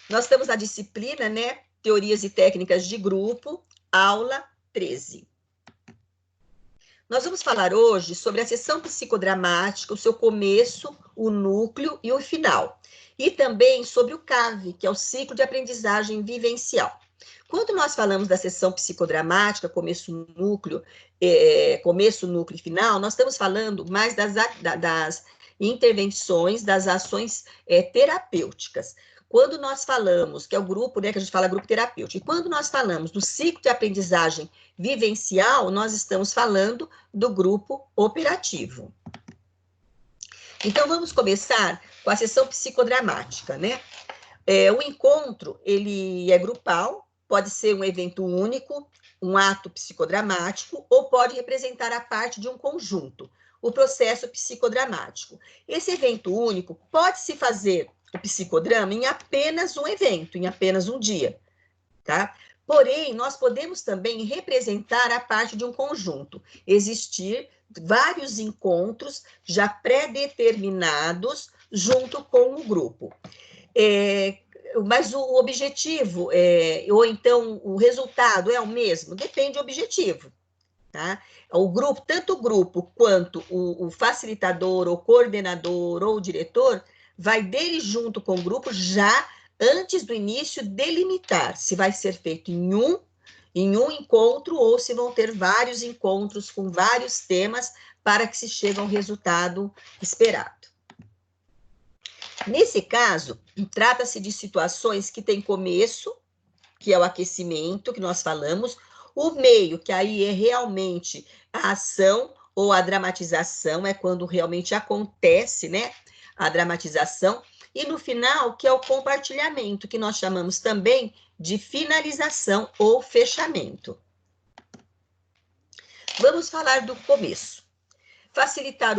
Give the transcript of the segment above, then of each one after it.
Nós estamos na disciplina, né? Teorias e técnicas de grupo, aula 13. Nós vamos falar hoje sobre a sessão psicodramática, o seu começo, o núcleo e o final. E também sobre o CAV, que é o ciclo de aprendizagem vivencial. Quando nós falamos da sessão psicodramática, começo, núcleo e final, nós estamos falando mais das intervenções, das ações terapêuticas. Quando nós falamos, que é o grupo, né, que a gente fala grupo terapêutico, e quando nós falamos do ciclo de aprendizagem vivencial, nós estamos falando do grupo operativo. Então, vamos começar com a sessão psicodramática, né? O encontro, ele é grupal, pode ser um evento único, um ato psicodramático, ou pode representar a parte de um conjunto, o processo psicodramático. Esse evento único pode-se fazer o psicodrama em apenas um evento, em apenas um dia, tá? Porém, nós podemos também representar a parte de um conjunto, existir vários encontros já pré-determinados junto com o grupo. Mas o objetivo, ou então o resultado é o mesmo? Depende do objetivo. Tá? O grupo, tanto o grupo quanto o facilitador, ou coordenador, ou o diretor, vai dele junto com o grupo já antes do início delimitar se vai ser feito em um encontro ou se vão ter vários encontros com vários temas para que se chegue ao resultado esperado. Nesse caso, trata-se de situações que têm começo, que é o aquecimento, que nós falamos, o meio, que aí é realmente a ação ou a dramatização, é quando realmente acontece, né, a dramatização, e no final, que é o compartilhamento, que nós chamamos também de finalização ou fechamento. Vamos falar do começo. Facilitar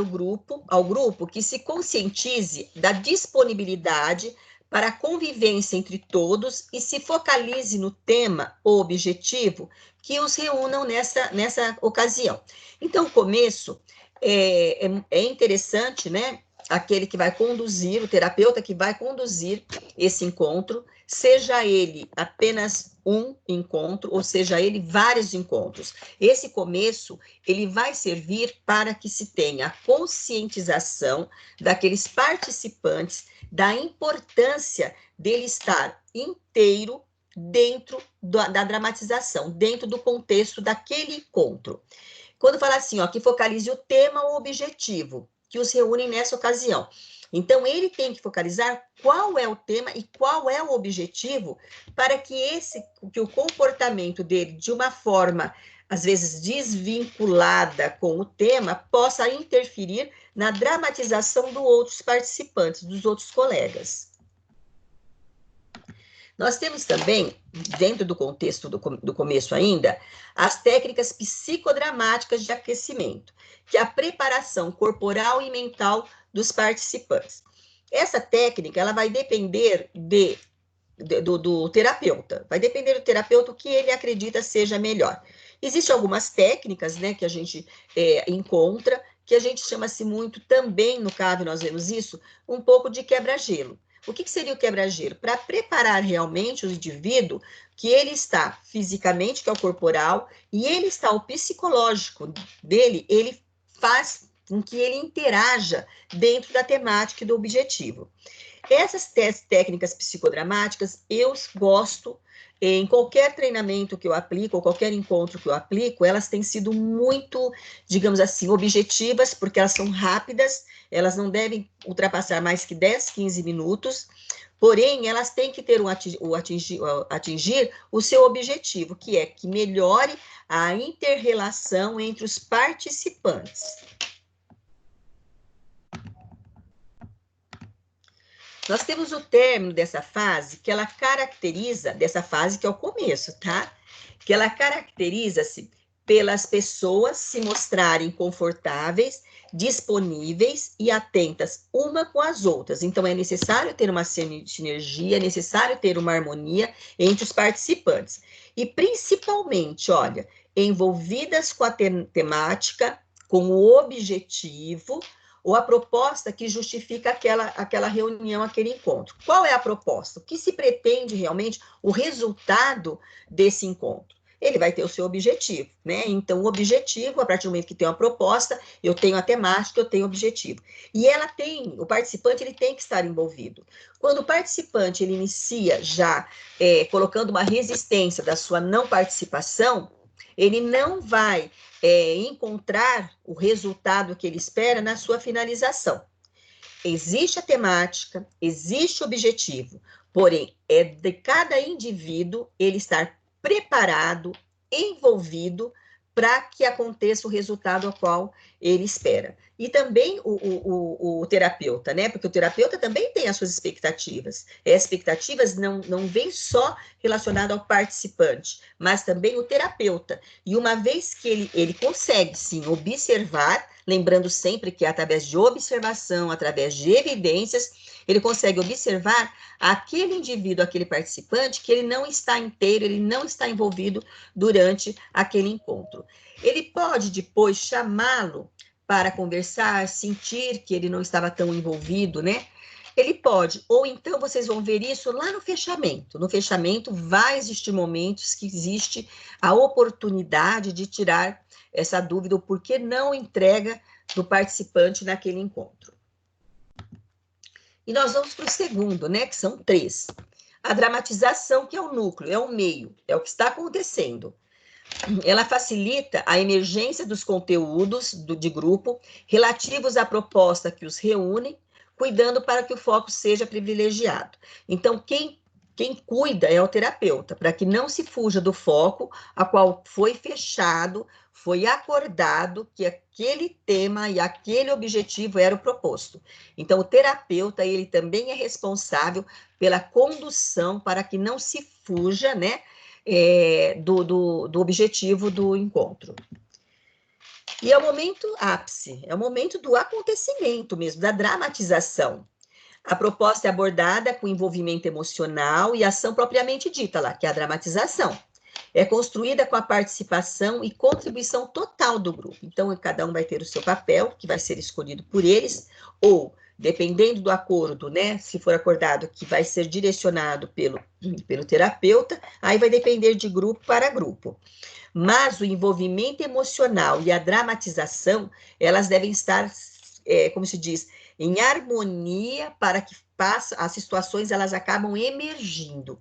ao grupo que se conscientize da disponibilidade para a convivência entre todos e se focalize no tema ou objetivo que os reúnam nessa ocasião. Então, o começo é interessante, né? Aquele que vai conduzir, o terapeuta que vai conduzir esse encontro, seja ele apenas um encontro, ou seja ele vários encontros. Esse começo, ele vai servir para que se tenha a conscientização daqueles participantes da importância dele estar inteiro dentro da dramatização, dentro do contexto daquele encontro. Quando fala assim, ó, que focalize o tema ou objetivo que os reúnem nessa ocasião. Então, ele tem que focalizar qual é o tema e qual é o objetivo para que o comportamento dele, de uma forma, às vezes, desvinculada com o tema, possa interferir na dramatização dos outros participantes, dos outros colegas. Nós temos também, dentro do contexto do começo ainda, as técnicas psicodramáticas de aquecimento, que é a preparação corporal e mental dos participantes. Essa técnica, ela vai depender do terapeuta, vai depender do terapeuta o que ele acredita seja melhor. Existem algumas técnicas, né, que a gente encontra, que a gente chama-se muito também, no CAV nós vemos isso, um pouco de quebra-gelo. O que seria o quebra-gelo? Para preparar realmente o indivíduo que ele está fisicamente, que é o corporal, e ele está o psicológico dele, ele faz com que ele interaja dentro da temática e do objetivo. Essas técnicas psicodramáticas eu gosto, em qualquer treinamento que eu aplico, ou qualquer encontro que eu aplico, elas têm sido muito, digamos assim, objetivas, porque elas são rápidas, elas não devem ultrapassar mais que 10, 15 minutos, porém, elas têm que ter atingir o seu objetivo, que é que melhore a inter-relação entre os participantes. Nós temos o término dessa fase, que ela caracteriza, dessa fase que é o começo, tá? Que ela caracteriza-se pelas pessoas se mostrarem confortáveis, disponíveis e atentas uma com as outras. Então, é necessário ter uma sinergia, é necessário ter uma harmonia entre os participantes. E, principalmente, olha, envolvidas com a temática, com o objetivo, ou a proposta que justifica aquela reunião, aquele encontro. Qual é a proposta? O que se pretende realmente, o resultado desse encontro? Ele vai ter o seu objetivo, né? Então, o objetivo, a partir do momento que tem uma proposta, eu tenho a temática, eu tenho o objetivo. E o participante, ele tem que estar envolvido. Quando o participante, ele inicia já colocando uma resistência da sua não participação, ele não vai encontrar o resultado que ele espera na sua finalização. Existe a temática, existe o objetivo, porém, é de cada indivíduo ele estar preparado, envolvido, para que aconteça o resultado ao qual ele espera. E também o terapeuta, né? Porque o terapeuta também tem as suas expectativas. E as expectativas não vêm só relacionadas ao participante, mas também o terapeuta. E uma vez que ele consegue, sim, observar, lembrando sempre que é através de observação, através de evidências, ele consegue observar aquele indivíduo, aquele participante, que ele não está inteiro, ele não está envolvido durante aquele encontro. Ele pode depois chamá-lo para conversar, sentir que ele não estava tão envolvido, né? Ele pode, ou então vocês vão ver isso lá no fechamento. No fechamento vai existir momentos que existe a oportunidade de tirar essa dúvida, o porquê não entrega do participante naquele encontro. E nós vamos para o segundo, né, que são 3. A dramatização, que é o núcleo, é o meio, é o que está acontecendo. Ela facilita a emergência dos conteúdos de grupo relativos à proposta que os reúne, cuidando para que o foco seja privilegiado. Então, quem cuida é o terapeuta, para que não se fuja do foco, a qual foi fechado, foi acordado que aquele tema e aquele objetivo era o proposto. Então, o terapeuta, ele também é responsável pela condução para que não se fuja, né, do objetivo do encontro. E é o momento ápice, é o momento do acontecimento mesmo, da dramatização. A proposta é abordada com envolvimento emocional e ação propriamente dita lá, que é a dramatização. É construída com a participação e contribuição total do grupo. Então, cada um vai ter o seu papel, que vai ser escolhido por eles, ou, dependendo do acordo, né, se for acordado que vai ser direcionado pelo terapeuta, aí vai depender de grupo para grupo. Mas o envolvimento emocional e a dramatização, elas devem estar, como se diz, em harmonia para que as situações elas acabam emergindo.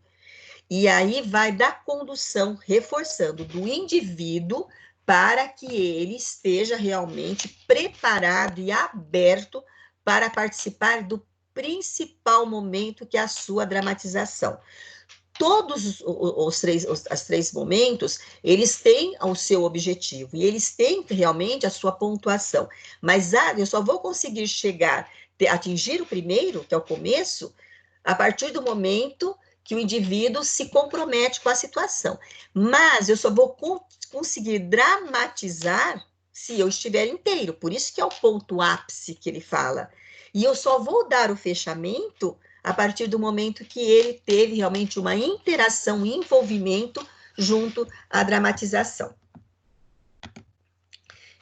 E aí vai da condução, reforçando, do indivíduo para que ele esteja realmente preparado e aberto para participar do principal momento, que é a sua dramatização. Todos os três momentos, eles têm o seu objetivo, e eles têm realmente a sua pontuação. Mas eu só vou conseguir atingir o primeiro, que é o começo, a partir do momento que o indivíduo se compromete com a situação. Mas eu só vou conseguir dramatizar se eu estiver inteiro. Por isso que é o ponto ápice que ele fala. E eu só vou dar o fechamento a partir do momento que ele teve realmente uma interação, envolvimento junto à dramatização.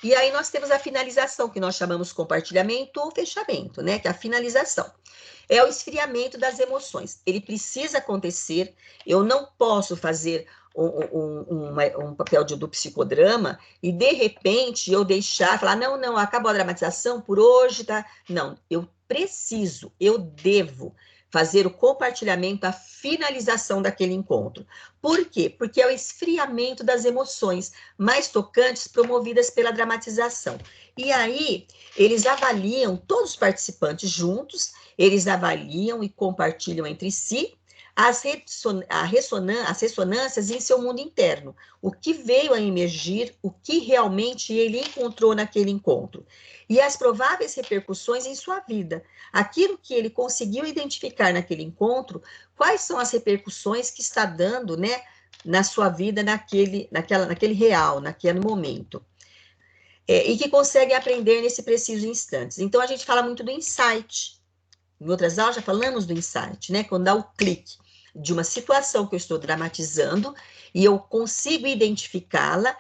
E aí nós temos a finalização, que nós chamamos compartilhamento ou fechamento, né? Que é a finalização. É o esfriamento das emoções. Ele precisa acontecer, eu não posso fazer um papel do psicodrama e, de repente, eu falar, não, acabou a dramatização por hoje, tá? Não, eu devo fazer o compartilhamento, a finalização daquele encontro. Por quê? Porque é o esfriamento das emoções mais tocantes promovidas pela dramatização. E aí, eles avaliam, todos os participantes juntos, eles avaliam e compartilham entre si as ressonâncias em seu mundo interno, o que veio a emergir, o que realmente ele encontrou naquele encontro, e as prováveis repercussões em sua vida, aquilo que ele conseguiu identificar naquele encontro, quais são as repercussões que está dando, né, na sua vida, naquele real, naquele momento. E que consegue aprender nesse preciso instante. Então, a gente fala muito do insight. Em outras aulas já falamos do insight, né? Quando dá o clique de uma situação que eu estou dramatizando e eu consigo identificá-la,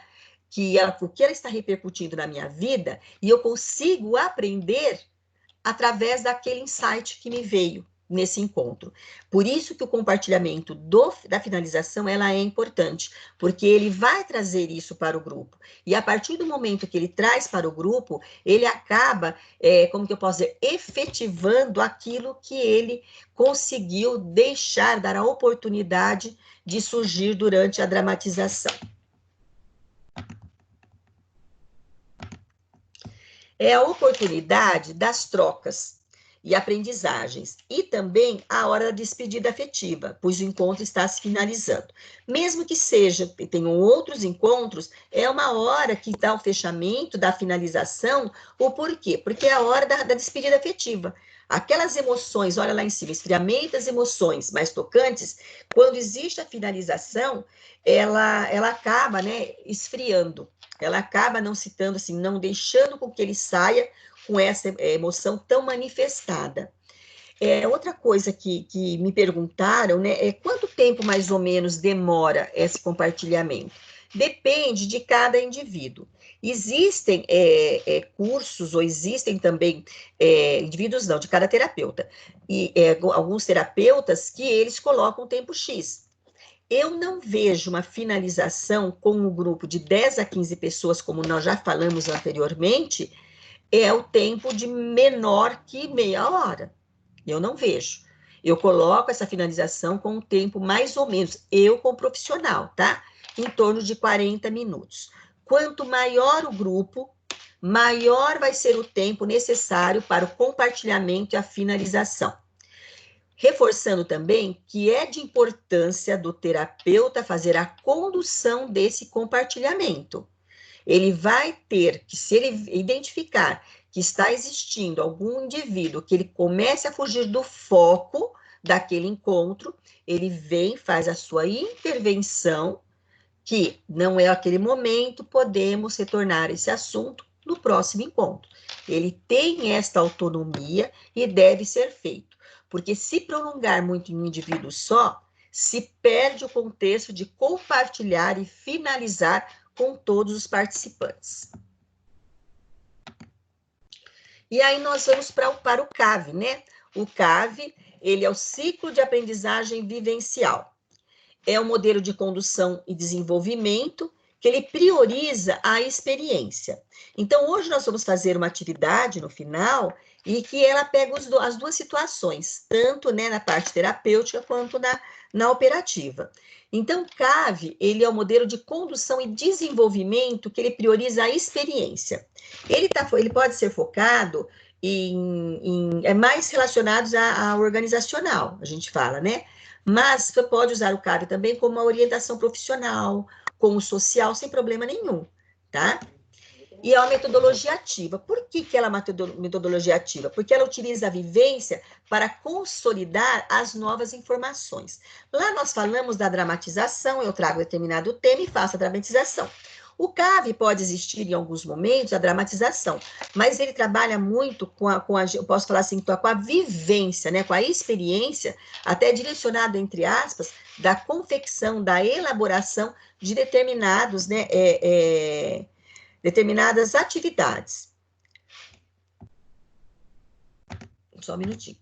o que ela está repercutindo na minha vida, e eu consigo aprender através daquele insight que me veio nesse encontro. Por isso que o compartilhamento da finalização, ela é importante, porque ele vai trazer isso para o grupo. E a partir do momento que ele traz para o grupo, ele acaba, como que eu posso dizer, efetivando aquilo que ele conseguiu deixar, dar a oportunidade de surgir durante a dramatização. É a oportunidade das trocas e aprendizagens, e também a hora da despedida afetiva, pois o encontro está se finalizando. Mesmo que tenham outros encontros, é uma hora que dá o fechamento, da finalização. O porquê? Porque é a hora da despedida afetiva. Aquelas emoções, olha lá em cima, esfriamento das emoções mais tocantes, quando existe a finalização, ela acaba, né, esfriando. Ela acaba não citando, assim, não deixando com que ele saia com essa emoção tão manifestada. Outra coisa que me perguntaram, né, é quanto tempo mais ou menos demora esse compartilhamento? Depende de cada indivíduo. Existem cursos, ou existem também indivíduos, não, de cada terapeuta, e alguns terapeutas que eles colocam tempo X. Eu não vejo uma finalização com um grupo de 10 a 15 pessoas, como nós já falamos anteriormente, é o tempo de menor que meia hora. Eu não vejo. Eu coloco essa finalização com um tempo mais ou menos, eu como profissional, tá? Em torno de 40 minutos. Quanto maior o grupo, maior vai ser o tempo necessário para o compartilhamento e a finalização. Reforçando também que é de importância do terapeuta fazer a condução desse compartilhamento. Ele vai ter que, se ele identificar que está existindo algum indivíduo que ele comece a fugir do foco daquele encontro, ele vem, faz a sua intervenção, que não é aquele momento, podemos retornar esse assunto no próximo encontro. Ele tem esta autonomia e deve ser feito. Porque se prolongar muito em um indivíduo só, se perde o contexto de compartilhar e finalizar com todos os participantes. E aí nós vamos para o CAV, né? O CAV, ele é o ciclo de aprendizagem vivencial. É um modelo de condução e desenvolvimento que ele prioriza a experiência. Então, hoje nós vamos fazer uma atividade no final e que ela pega as duas situações, tanto, né, na parte terapêutica quanto na operativa. Então, o CAV, ele é o modelo de condução e desenvolvimento que ele prioriza a experiência. Ele pode ser focado em mais relacionados a organizacional, a gente fala, né? Mas você pode usar o CAV também como uma orientação profissional, como social, sem problema nenhum, tá? E é uma metodologia ativa. Por que ela é uma metodologia ativa? Porque ela utiliza a vivência para consolidar as novas informações. Lá nós falamos da dramatização, eu trago determinado tema e faço a dramatização. O CAV pode existir em alguns momentos, a dramatização, mas ele trabalha muito eu posso falar assim, com a vivência, né, com a experiência, até direcionado, entre aspas, da confecção, da elaboração de determinados, né, determinadas atividades. Só um minutinho.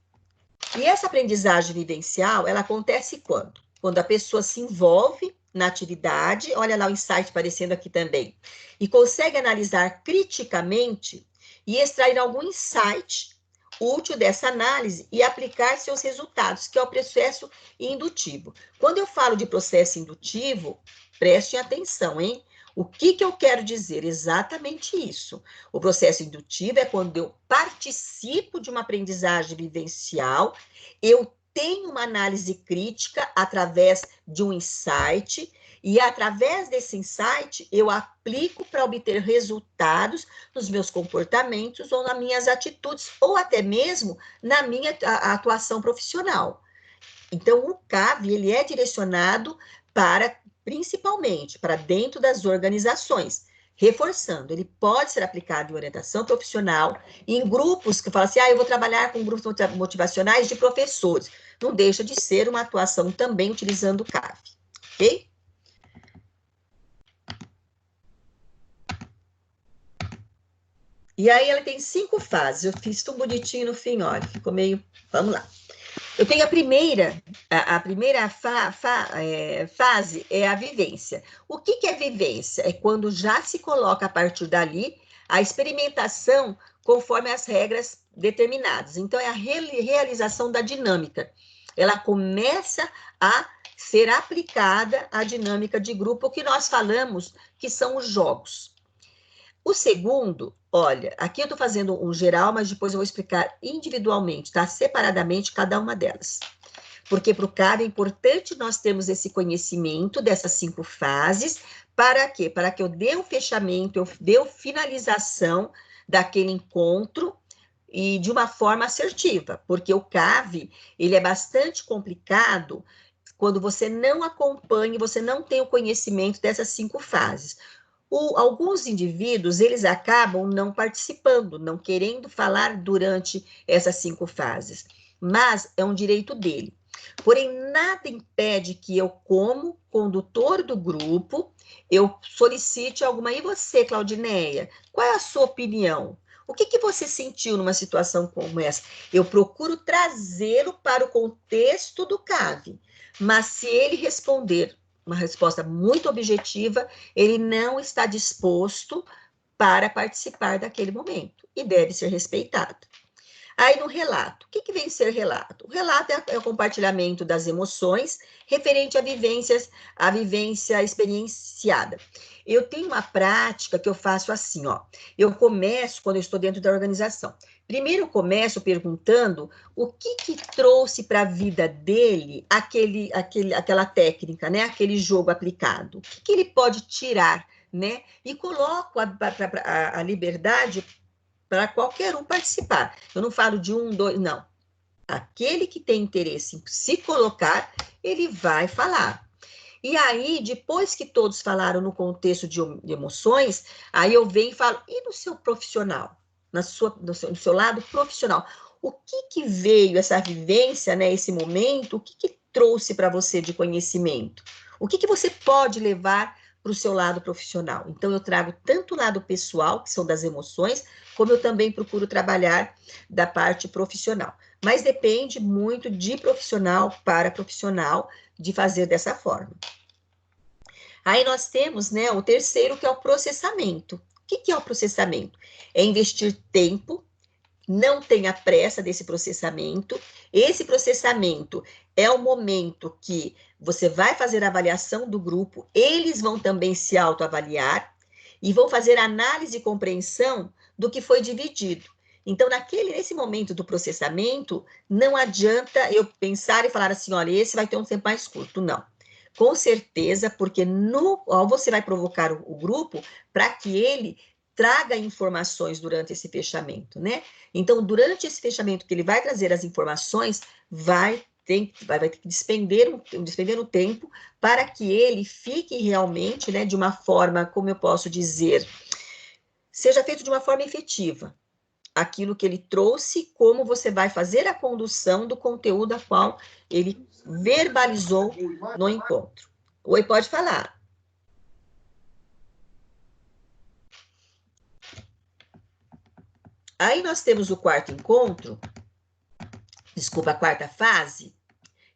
E essa aprendizagem vivencial, ela acontece quando? Quando a pessoa se envolve na atividade, olha lá o insight aparecendo aqui também, e consegue analisar criticamente e extrair algum insight útil dessa análise e aplicar seus resultados, que é o processo indutivo. Quando eu falo de processo indutivo, prestem atenção, hein? O que eu quero dizer? Exatamente isso. O processo indutivo é quando eu participo de uma aprendizagem vivencial, eu tenho uma análise crítica através de um insight, e através desse insight eu aplico para obter resultados nos meus comportamentos ou nas minhas atitudes, ou até mesmo na minha atuação profissional. Então, o CAV, ele é direcionado principalmente para dentro das organizações. Reforçando, ele pode ser aplicado em orientação profissional, em grupos que falam assim, eu vou trabalhar com grupos motivacionais de professores. Não deixa de ser uma atuação também utilizando o CAV, ok? E aí ela tem 5 fases. Eu fiz tão bonitinho no fim, olha, ficou meio... Vamos lá. Eu tenho a primeira fase é a vivência. O que é vivência? É quando já se coloca a partir dali a experimentação conforme as regras determinadas. Então, é a realização da dinâmica. Ela começa a ser aplicada à dinâmica de grupo, que nós falamos que são os jogos. O segundo, olha, aqui eu estou fazendo um geral, mas depois eu vou explicar individualmente, tá? Separadamente cada uma delas. Porque para o CAB é importante nós termos esse conhecimento dessas 5 fases, para quê? Para que eu dê o fechamento, eu dê a finalização daquele encontro e de uma forma assertiva, porque o CAV, ele é bastante complicado quando você não acompanha, você não tem o conhecimento dessas 5 fases. Alguns indivíduos, eles acabam não participando, não querendo falar durante essas 5 fases, mas é um direito dele. Porém, nada impede que eu, como condutor do grupo, eu solicite alguma. E você, Claudineia, qual é a sua opinião? O que você sentiu numa situação como essa? Eu procuro trazê-lo para o contexto do CAV, mas se ele responder uma resposta muito objetiva, ele não está disposto para participar daquele momento e deve ser respeitado. Aí no relato, o que vem ser relato? O relato é o compartilhamento das emoções referente a vivência experienciada. Eu tenho uma prática que eu faço assim, ó. Eu começo quando eu estou dentro da organização. Primeiro eu começo perguntando o que trouxe para a vida dele aquela técnica, né? Aquele jogo aplicado. O que ele pode tirar, né? E coloco a liberdade para qualquer um participar. Eu não falo de 1, 2, não. Aquele que tem interesse em se colocar, ele vai falar. E aí, depois que todos falaram no contexto de emoções, aí eu venho e falo, e no seu profissional? No seu lado profissional, o que veio essa vivência, né, esse momento, o que trouxe para você de conhecimento? O que você pode levar para o seu lado profissional? Então, eu trago tanto o lado pessoal, que são das emoções, como eu também procuro trabalhar da parte profissional. Mas depende muito de profissional para profissional de fazer dessa forma. Aí nós temos, né, o terceiro, que é o processamento. O que é o processamento? É investir tempo, não tenha pressa desse processamento. Esse processamento é o momento que você vai fazer a avaliação do grupo, eles vão também se autoavaliar e vão fazer análise e compreensão do que foi dividido. Então, nesse momento do processamento, não adianta eu pensar e falar assim, olha, esse vai ter um tempo mais curto. Não. Com certeza, porque você vai provocar o grupo para que ele traga informações durante esse fechamento, né? Então, durante esse fechamento que ele vai trazer as informações, vai ter que despender um tempo para que ele fique realmente, né, de uma forma, como eu posso dizer, seja feito de uma forma efetiva. Aquilo que ele trouxe, como você vai fazer a condução do conteúdo a qual ele verbalizou no encontro. Oi, pode falar. Aí nós temos o quarto encontro, desculpa, a quarta fase,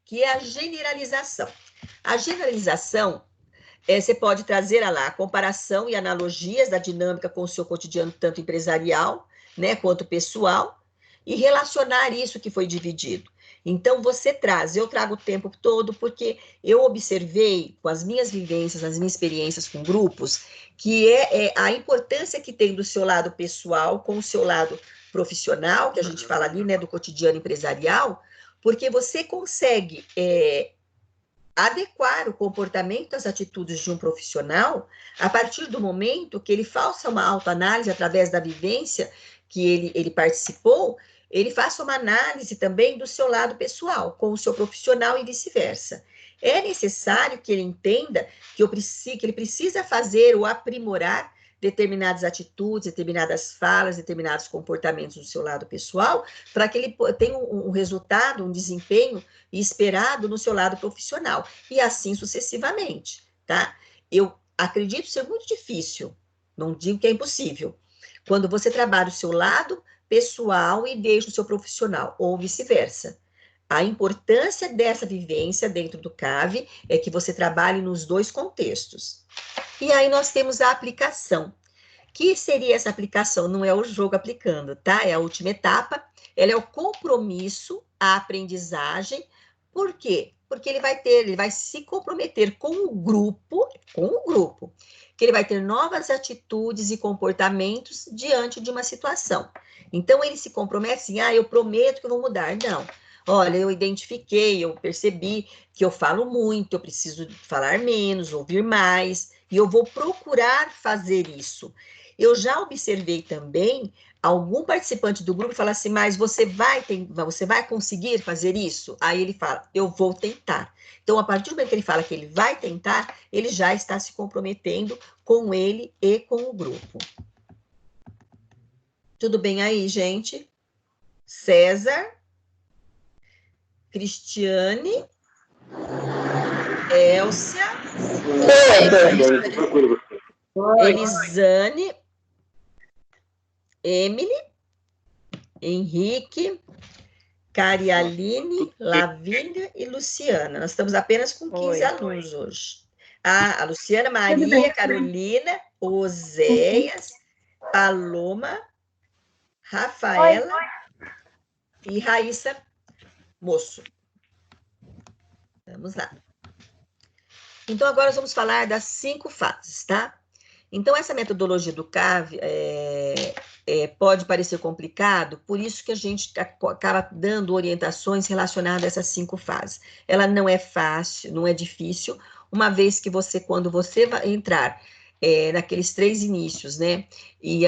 que é a generalização. A generalização, você pode trazer lá a comparação e analogias da dinâmica com o seu cotidiano, tanto empresarial, né, quanto pessoal, e relacionar isso que foi dividido. Então, eu trago o tempo todo, porque eu observei, com as minhas vivências, as minhas experiências com grupos, que é a importância que tem do seu lado pessoal com o seu lado profissional, que a gente fala ali, né, do cotidiano empresarial, porque você consegue adequar o comportamento às atitudes de um profissional a partir do momento que ele faça uma autoanálise através da vivência que ele participou, ele faça uma análise também do seu lado pessoal, com o seu profissional e vice-versa. É necessário que ele entenda que ele precisa fazer ou aprimorar determinadas atitudes, determinadas falas, determinados comportamentos do seu lado pessoal, para que ele tenha um resultado, um desempenho esperado no seu lado profissional, e assim sucessivamente, tá? Eu acredito ser muito difícil, não digo que é impossível, quando você trabalha o seu lado pessoal e deixa o seu profissional, ou vice-versa. A importância dessa vivência dentro do CAV é que você trabalhe nos dois contextos. E aí nós temos a aplicação. Que seria essa aplicação? Não é o jogo aplicando, tá? É a última etapa. Ela é o compromisso, a aprendizagem. Por quê? Porque ele vai se comprometer com o grupo, que ele vai ter novas atitudes e comportamentos diante de uma situação. Então, ele se compromete assim, eu prometo que eu vou mudar. Não. Olha, eu identifiquei, eu percebi que eu falo muito, eu preciso falar menos, ouvir mais, e eu vou procurar fazer isso. Eu já observei também algum participante do grupo falar assim, mas você vai conseguir fazer isso? Aí ele fala, eu vou tentar. Então, a partir do momento que ele fala que ele vai tentar, ele já está se comprometendo com ele e com o grupo. Tudo bem aí, gente? César, Cristiane, Elcia, Elisane, Emily, Henrique, Carialine, Lavínia e Luciana. Nós estamos apenas com 15 alunos hoje. A Luciana, Maria, Carolina, Oséias, Paloma, Rafaela e Raíssa Moço. Vamos lá. Então, agora nós vamos falar das 5 fases, tá? Então, essa metodologia do CAV pode parecer complicado, por isso que a gente acaba dando orientações relacionadas a essas 5 fases. Ela não é fácil, não é difícil, uma vez que quando você vai entrar naqueles 3 inícios, né, e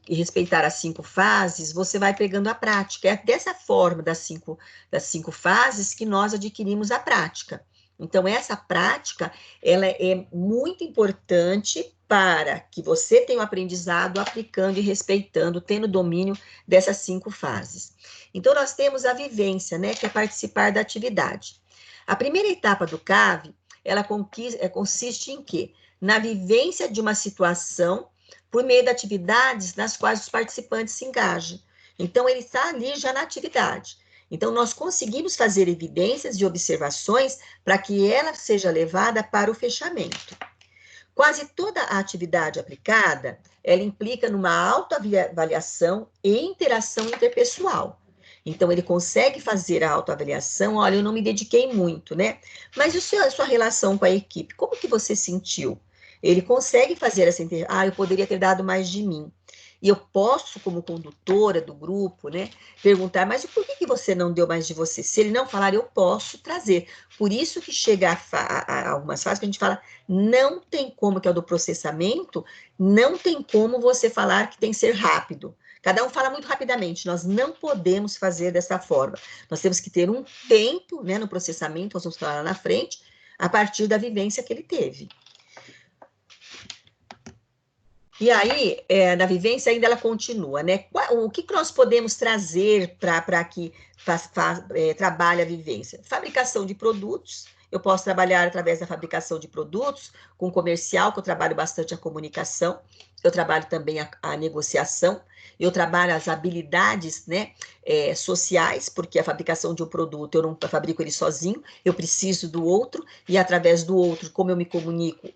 respeitar as 5 fases, você vai pegando a prática. É dessa forma das cinco fases que nós adquirimos a prática. Então, essa prática, ela é muito importante para que você tenha o aprendizado aplicando e respeitando, tendo domínio dessas 5 fases. Então, nós temos a vivência, né, que é participar da atividade. A primeira etapa do CAV, ela consiste em quê? Na vivência de uma situação por meio de atividades nas quais os participantes se engajam. Então, ele está ali já na atividade. Então, nós conseguimos fazer evidências e observações para que ela seja levada para o fechamento. Quase toda a atividade aplicada, ela implica numa autoavaliação e interação interpessoal. Então, ele consegue fazer a autoavaliação, olha, eu não me dediquei muito, né? Mas a sua relação com a equipe, como que você sentiu? Ele consegue fazer essa eu poderia ter dado mais de mim. E eu posso, como condutora do grupo, né, perguntar, mas por que você não deu mais de você? Se ele não falar, eu posso trazer. Por isso que chega a algumas fases que a gente fala, não tem como, que é o do processamento, não tem como você falar que tem que ser rápido. Cada um fala muito rapidamente, nós não podemos fazer dessa forma. Nós temos que ter um tempo, né, no processamento, nós vamos falar lá na frente, a partir da vivência que ele teve. E aí, na vivência ainda ela continua, né? O que nós podemos trazer para que trabalhe a vivência? Fabricação de produtos. Eu posso trabalhar através da fabricação de produtos, com comercial, que eu trabalho bastante a comunicação, eu trabalho também a negociação, eu trabalho as habilidades, né, sociais, porque a fabricação de um produto, eu não fabrico ele sozinho, eu preciso do outro, e através do outro, como eu me comunico,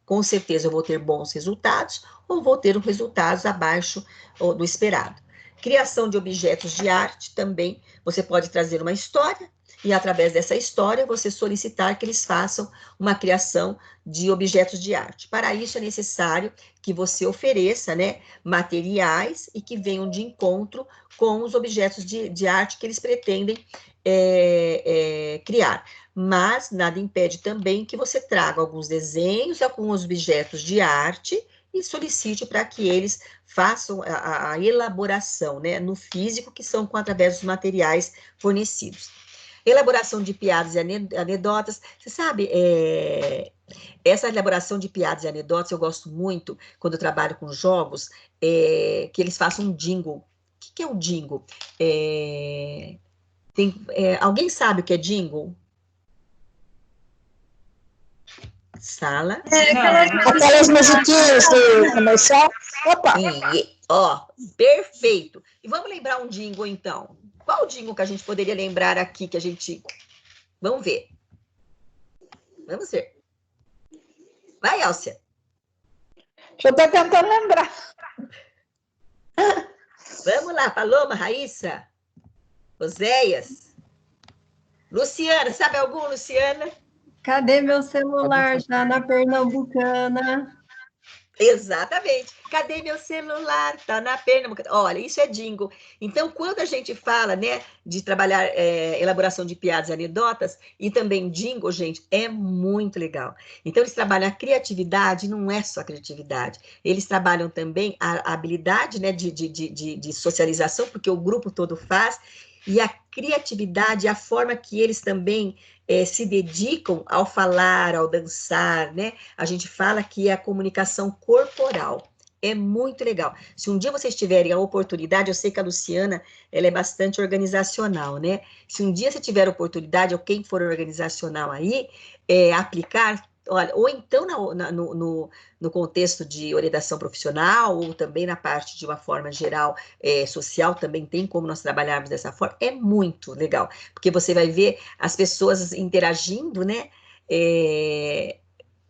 com certeza eu vou ter bons resultados, ou vou ter resultados abaixo do esperado. Criação de objetos de arte também, você pode trazer uma história, e através dessa história você solicitar que eles façam uma criação de objetos de arte. Para isso é necessário que você ofereça, né, materiais e que venham de encontro com os objetos de arte que eles pretendem criar. Mas nada impede também que você traga alguns desenhos, alguns objetos de arte e solicite para que eles façam a elaboração, né, no físico, que são através dos materiais fornecidos. Elaboração de piadas e anedotas. Você sabe, essa elaboração de piadas e anedotas eu gosto muito quando eu trabalho com jogos, que eles façam um jingle. O que é o jingle? Alguém sabe o que é jingle? Sala. Aquelas musiquinhas do comercial. Opa! Ó, perfeito. E vamos lembrar um jingle, então. Qual jingle que a gente poderia lembrar aqui que a gente... Vamos ver. Vamos ver. Vai, Elcia. Eu estou tentando lembrar. Vamos lá, Paloma, Raíssa, Oséias. Luciana, sabe algum, Luciana? Cadê meu celular? Tá na Pernambucana. Exatamente. Cadê meu celular? Tá na Pernambucana. Olha, isso é jingle. Então, quando a gente fala, né, de trabalhar elaboração de piadas e anedotas e também jingle, gente, é muito legal. Então, eles trabalham a criatividade, não é só a criatividade. Eles trabalham também a habilidade, né, de socialização, porque o grupo todo faz, e a criatividade, a forma que eles também se dedicam ao falar, ao dançar, né? A gente fala que é a comunicação corporal. É muito legal. Se um dia vocês tiverem a oportunidade, eu sei que a Luciana, ela é bastante organizacional, né? Se um dia você tiver a oportunidade, ou quem for organizacional aí, aplicar, olha, ou então no contexto de orientação profissional, ou também na parte de uma forma geral, social, também tem como nós trabalharmos dessa forma, é muito legal, porque você vai ver as pessoas interagindo, né?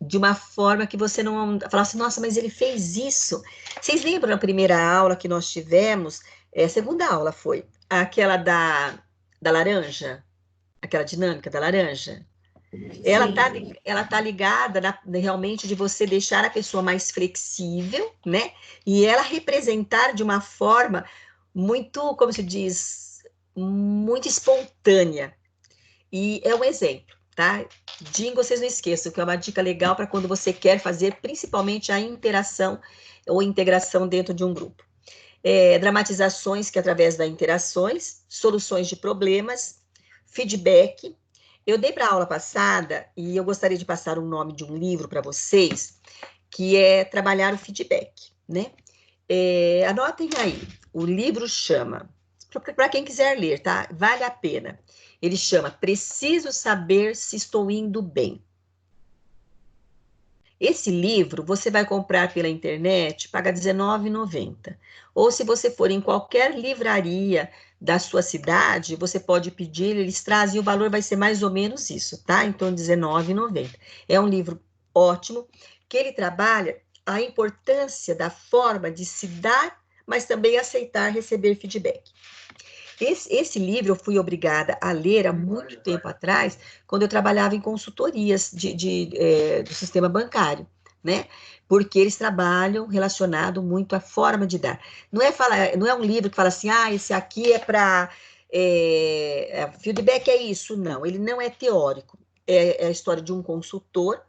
De uma forma que você não fala assim, nossa, mas ele fez isso. Vocês lembram a primeira aula que nós tivemos? A segunda aula foi aquela da laranja, aquela dinâmica da laranja. Ela tá ligada realmente de você deixar a pessoa mais flexível, né? E ela representar de uma forma muito, como se diz, muito espontânea. E é um exemplo, tá? Jingle, vocês não esqueçam, que é uma dica legal para quando você quer fazer, principalmente a interação ou integração dentro de um grupo. Dramatizações que através das interações, soluções de problemas, feedback. Eu dei para a aula passada e eu gostaria de passar o nome de um livro para vocês, que é Trabalhar o Feedback, né? Anotem aí, o livro chama, para quem quiser ler, tá? Vale a pena. Ele chama Preciso Saber Se Estou Indo Bem. Esse livro você vai comprar pela internet, paga R$19,90. Ou se você for em qualquer livraria da sua cidade, você pode pedir, eles trazem, e o valor vai ser mais ou menos isso, tá? Então, R$19,90. É um livro ótimo, que ele trabalha a importância da forma de se dar, mas também aceitar receber feedback. Esse livro eu fui obrigada a ler há muito tempo atrás, quando eu trabalhava em consultorias do sistema bancário, né? Porque eles trabalham relacionado muito à forma de dar. Não é um livro que fala assim, esse aqui é para feedback é isso. Não, ele não é teórico. É a história de um consultor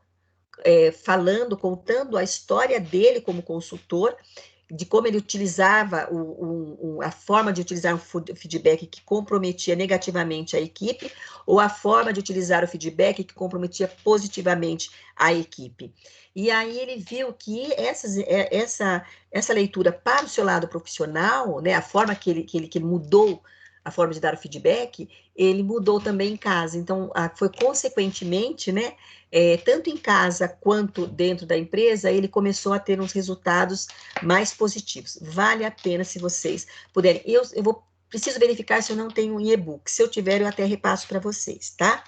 falando, contando a história dele como consultor, de como ele utilizava a forma de utilizar um feedback que comprometia negativamente a equipe, ou a forma de utilizar o feedback que comprometia positivamente a equipe. E aí ele viu que essa leitura para o seu lado profissional, né, a forma que ele mudou a forma de dar o feedback, ele mudou também em casa. Então, foi consequentemente, né, tanto em casa quanto dentro da empresa, ele começou a ter uns resultados mais positivos. Vale a pena se vocês puderem. Eu preciso verificar se eu não tenho em e-book. Se eu tiver, eu até repasso para vocês, tá?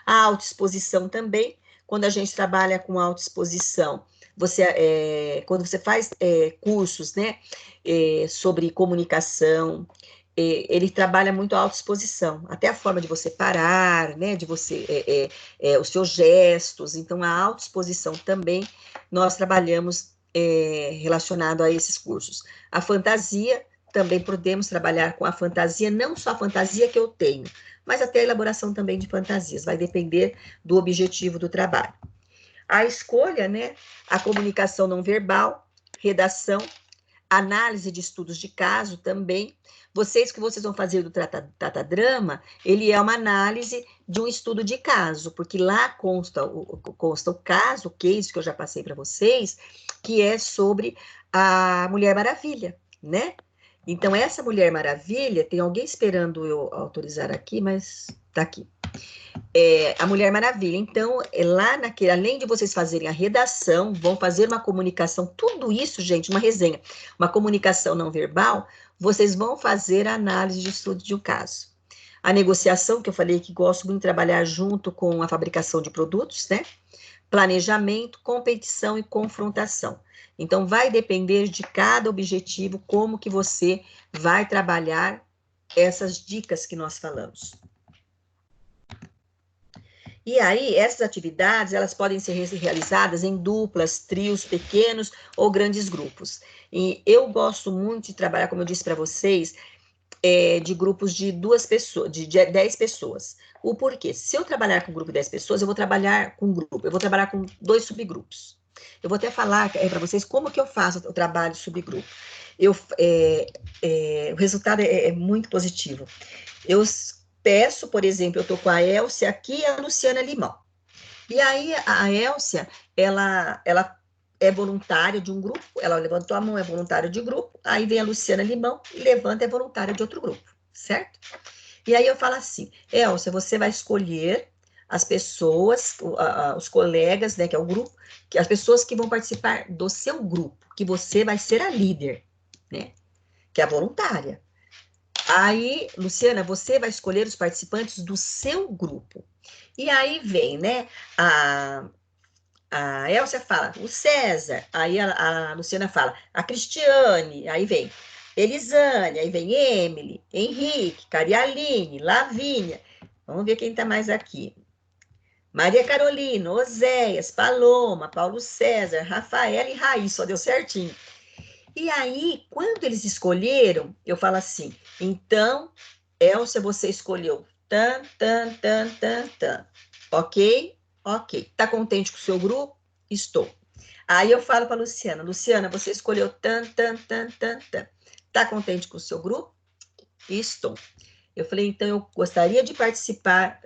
A autoexposição também, quando a gente trabalha com autoexposição, quando você faz cursos, né, sobre comunicação, ele trabalha muito a autoexposição, até a forma de você parar, né, de você, os seus gestos. Então, a autoexposição também nós trabalhamos relacionado a esses cursos. A fantasia, também podemos trabalhar com a fantasia, não só a fantasia que eu tenho, mas até a elaboração também de fantasias, vai depender do objetivo do trabalho. A escolha, né, a comunicação não verbal, redação, análise de estudos de caso também. Que vocês vão fazer do Tratadrama, ele é uma análise de um estudo de caso, porque lá consta o caso, o case que eu já passei para vocês, que é sobre a Mulher Maravilha, né? Então, essa Mulher Maravilha, tem alguém esperando eu autorizar aqui, mas tá aqui. a Mulher Maravilha. Então, lá naquele, além de vocês fazerem a redação, vão fazer uma comunicação, tudo isso, gente, uma resenha, uma comunicação não verbal, vocês vão fazer a análise de estudo de um caso. A negociação, que eu falei que gosto muito de trabalhar junto com a fabricação de produtos, né? Planejamento, competição e confrontação. Então, vai depender de cada objetivo, como que você vai trabalhar essas dicas que nós falamos. E aí, essas atividades, elas podem ser realizadas em duplas, trios pequenos ou grandes grupos. E eu gosto muito de trabalhar, como eu disse para vocês, de grupos de 2 pessoas, de 10 pessoas. O porquê? Se eu trabalhar com um grupo de 10 pessoas, eu vou trabalhar com um grupo, eu vou trabalhar com 2 subgrupos. Eu vou até falar para vocês como que eu faço o trabalho de subgrupo. O resultado é muito positivo. Eu peço, por exemplo, eu estou com a Elcia aqui e a Luciana Limão. E aí, a Elcia, ela é voluntária de um grupo, ela levantou a mão, é voluntária de grupo, aí vem a Luciana Limão, levanta, é voluntária de outro grupo, certo? E aí eu falo assim, Elcia, você vai escolher as pessoas, os colegas, né, que é o grupo, que as pessoas que vão participar do seu grupo, que você vai ser a líder, né, que é a voluntária. Aí, Luciana, você vai escolher os participantes do seu grupo. E aí vem, né, a Elcia fala, o César, aí a Luciana fala, a Cristiane, aí vem Elisane, aí vem Emily, Henrique, Carialine, Lavínia, vamos ver quem tá mais aqui. Maria Carolina, Oséias, Paloma, Paulo César, Rafaela e Raiz, só deu certinho. E aí, quando eles escolheram, eu falo assim, então, Elcia, você escolheu tan, tan, tan, tan, tan. Ok? Ok. Tá contente com o seu grupo? Estou. Aí eu falo para Luciana, Luciana, você escolheu tan, tan, tan, tan, tan. Tá contente com o seu grupo? Estou. Eu falei, então eu gostaria de participar,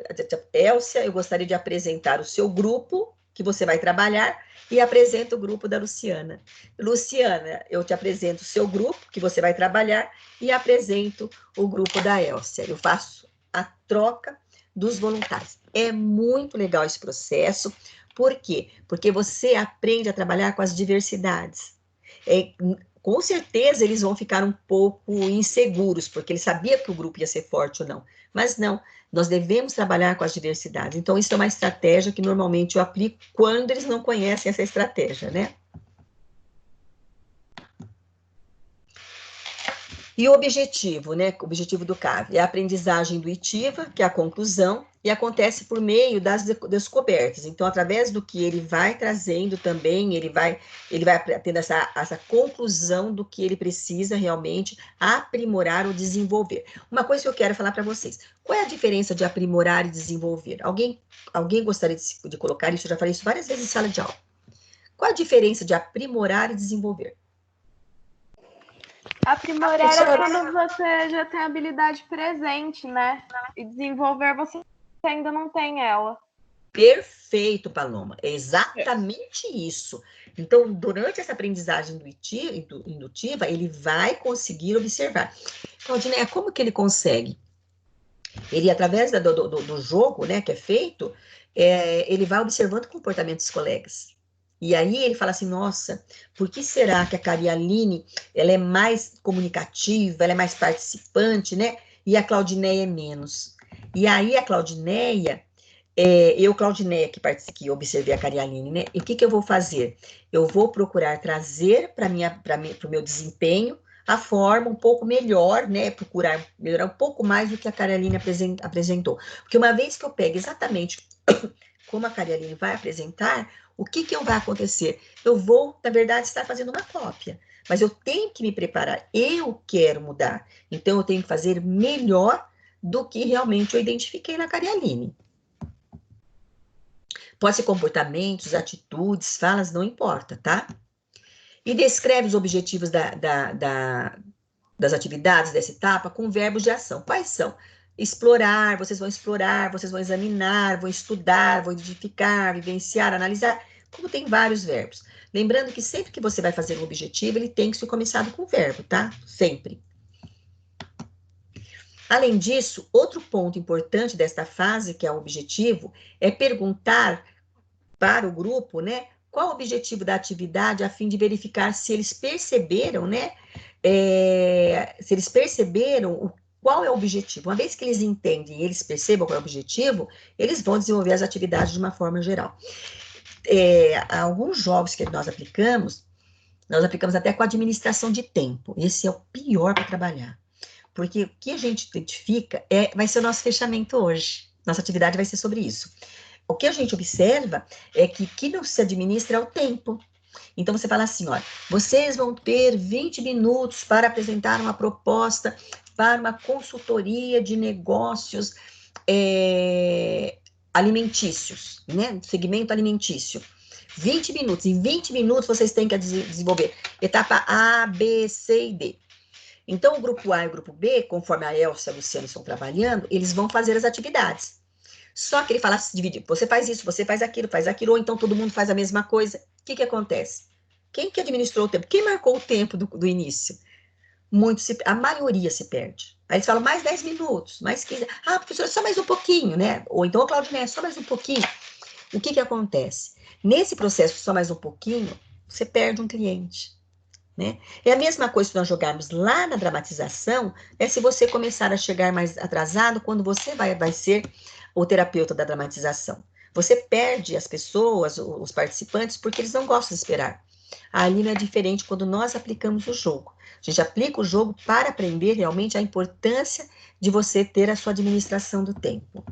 Elcia, eu gostaria de apresentar o seu grupo, que você vai trabalhar, e apresento o grupo da Luciana. Luciana, eu te apresento o seu grupo, que você vai trabalhar, e apresento o grupo da Elcia. Eu faço a troca dos voluntários. É muito legal esse processo. Por quê? Porque você aprende a trabalhar com as diversidades. Com certeza eles vão ficar um pouco inseguros, porque eles sabiam que o grupo ia ser forte ou não. Mas não, nós devemos trabalhar com as diversidades. Então, isso é uma estratégia que normalmente eu aplico quando eles não conhecem essa estratégia, né? E o objetivo, né? O objetivo do CAV é a aprendizagem intuitiva, que é a conclusão, e acontece por meio das descobertas. Então, através do que ele vai trazendo também, ele vai tendo essa conclusão do que ele precisa realmente aprimorar ou desenvolver. Uma coisa que eu quero falar para vocês: qual é a diferença de aprimorar e desenvolver? Alguém gostaria de colocar isso? Eu já falei isso várias vezes em sala de aula. Qual a diferença de aprimorar e desenvolver? Aprimorar é quando você já tem a habilidade presente, né? E desenvolver você ainda não tem ela. Perfeito, Paloma. É exatamente isso. Então, durante essa aprendizagem indutiva, ele vai conseguir observar. Claudineia, como que ele consegue? Ele, através do jogo, né, que é feito, ele vai observando o comportamento dos colegas. E aí ele fala assim, nossa, por que será que a Carialine, ela é mais comunicativa, ela é mais participante, né? E a Claudineia é menos. E aí a Claudineia, Claudineia, que observei a Carialine, né? E o que eu vou fazer? Eu vou procurar trazer para o meu desempenho a forma um pouco melhor, né? Procurar melhorar um pouco mais do que a Carialine apresentou. Porque uma vez que eu pego exatamente como a Carialine vai apresentar, o que vai acontecer? Eu vou, na verdade, estar fazendo uma cópia. Mas eu tenho que me preparar. Eu quero mudar. Então, eu tenho que fazer melhor do que realmente eu identifiquei na Carialine. Pode ser comportamentos, atitudes, falas, não importa, tá? E descreve os objetivos das atividades dessa etapa com verbos de ação. Quais são? Explorar, vocês vão examinar, vão estudar, vão identificar, vivenciar, analisar, como tem vários verbos. Lembrando que sempre que você vai fazer um objetivo, ele tem que ser começado com verbo, tá? Sempre. Além disso, outro ponto importante desta fase, que é o objetivo, é perguntar para o grupo, né, qual o objetivo da atividade, a fim de verificar se eles perceberam, né, se eles perceberam qual é o objetivo. Uma vez que eles entendem e eles percebam qual é o objetivo, eles vão desenvolver as atividades de uma forma geral. Alguns jogos que nós aplicamos até com administração de tempo. Esse é o pior para trabalhar. Porque o que a gente identifica vai ser o nosso fechamento hoje. Nossa atividade vai ser sobre isso. O que a gente observa é que o que não se administra é o tempo. Então, você fala assim, olha, vocês vão ter 20 minutos para apresentar uma proposta para uma consultoria de negócios alimentícios, né? Segmento alimentício. 20 minutos. Em 20 minutos, vocês têm que desenvolver etapa A, B, C e D. Então, o grupo A e o grupo B, conforme a Elsa e a Luciana estão trabalhando, eles vão fazer as atividades. Só que ele fala, se dividir, você faz isso, você faz aquilo, ou então todo mundo faz a mesma coisa. O que acontece? Quem que administrou o tempo? Quem marcou o tempo do início? A maioria se perde. Aí eles falam, mais 10 minutos, mais 15. Ah, professora, só mais um pouquinho, né? Ou então, Claudinei, só mais um pouquinho. O que acontece? Nesse processo, só mais um pouquinho, você perde um cliente. Né? É a mesma coisa que nós jogarmos lá na dramatização, se você começar a chegar mais atrasado, quando você vai ser o terapeuta da dramatização. Você perde as pessoas, os participantes, porque eles não gostam de esperar. Ali não é diferente quando nós aplicamos o jogo. A gente aplica o jogo para aprender realmente a importância de você ter a sua administração do tempo.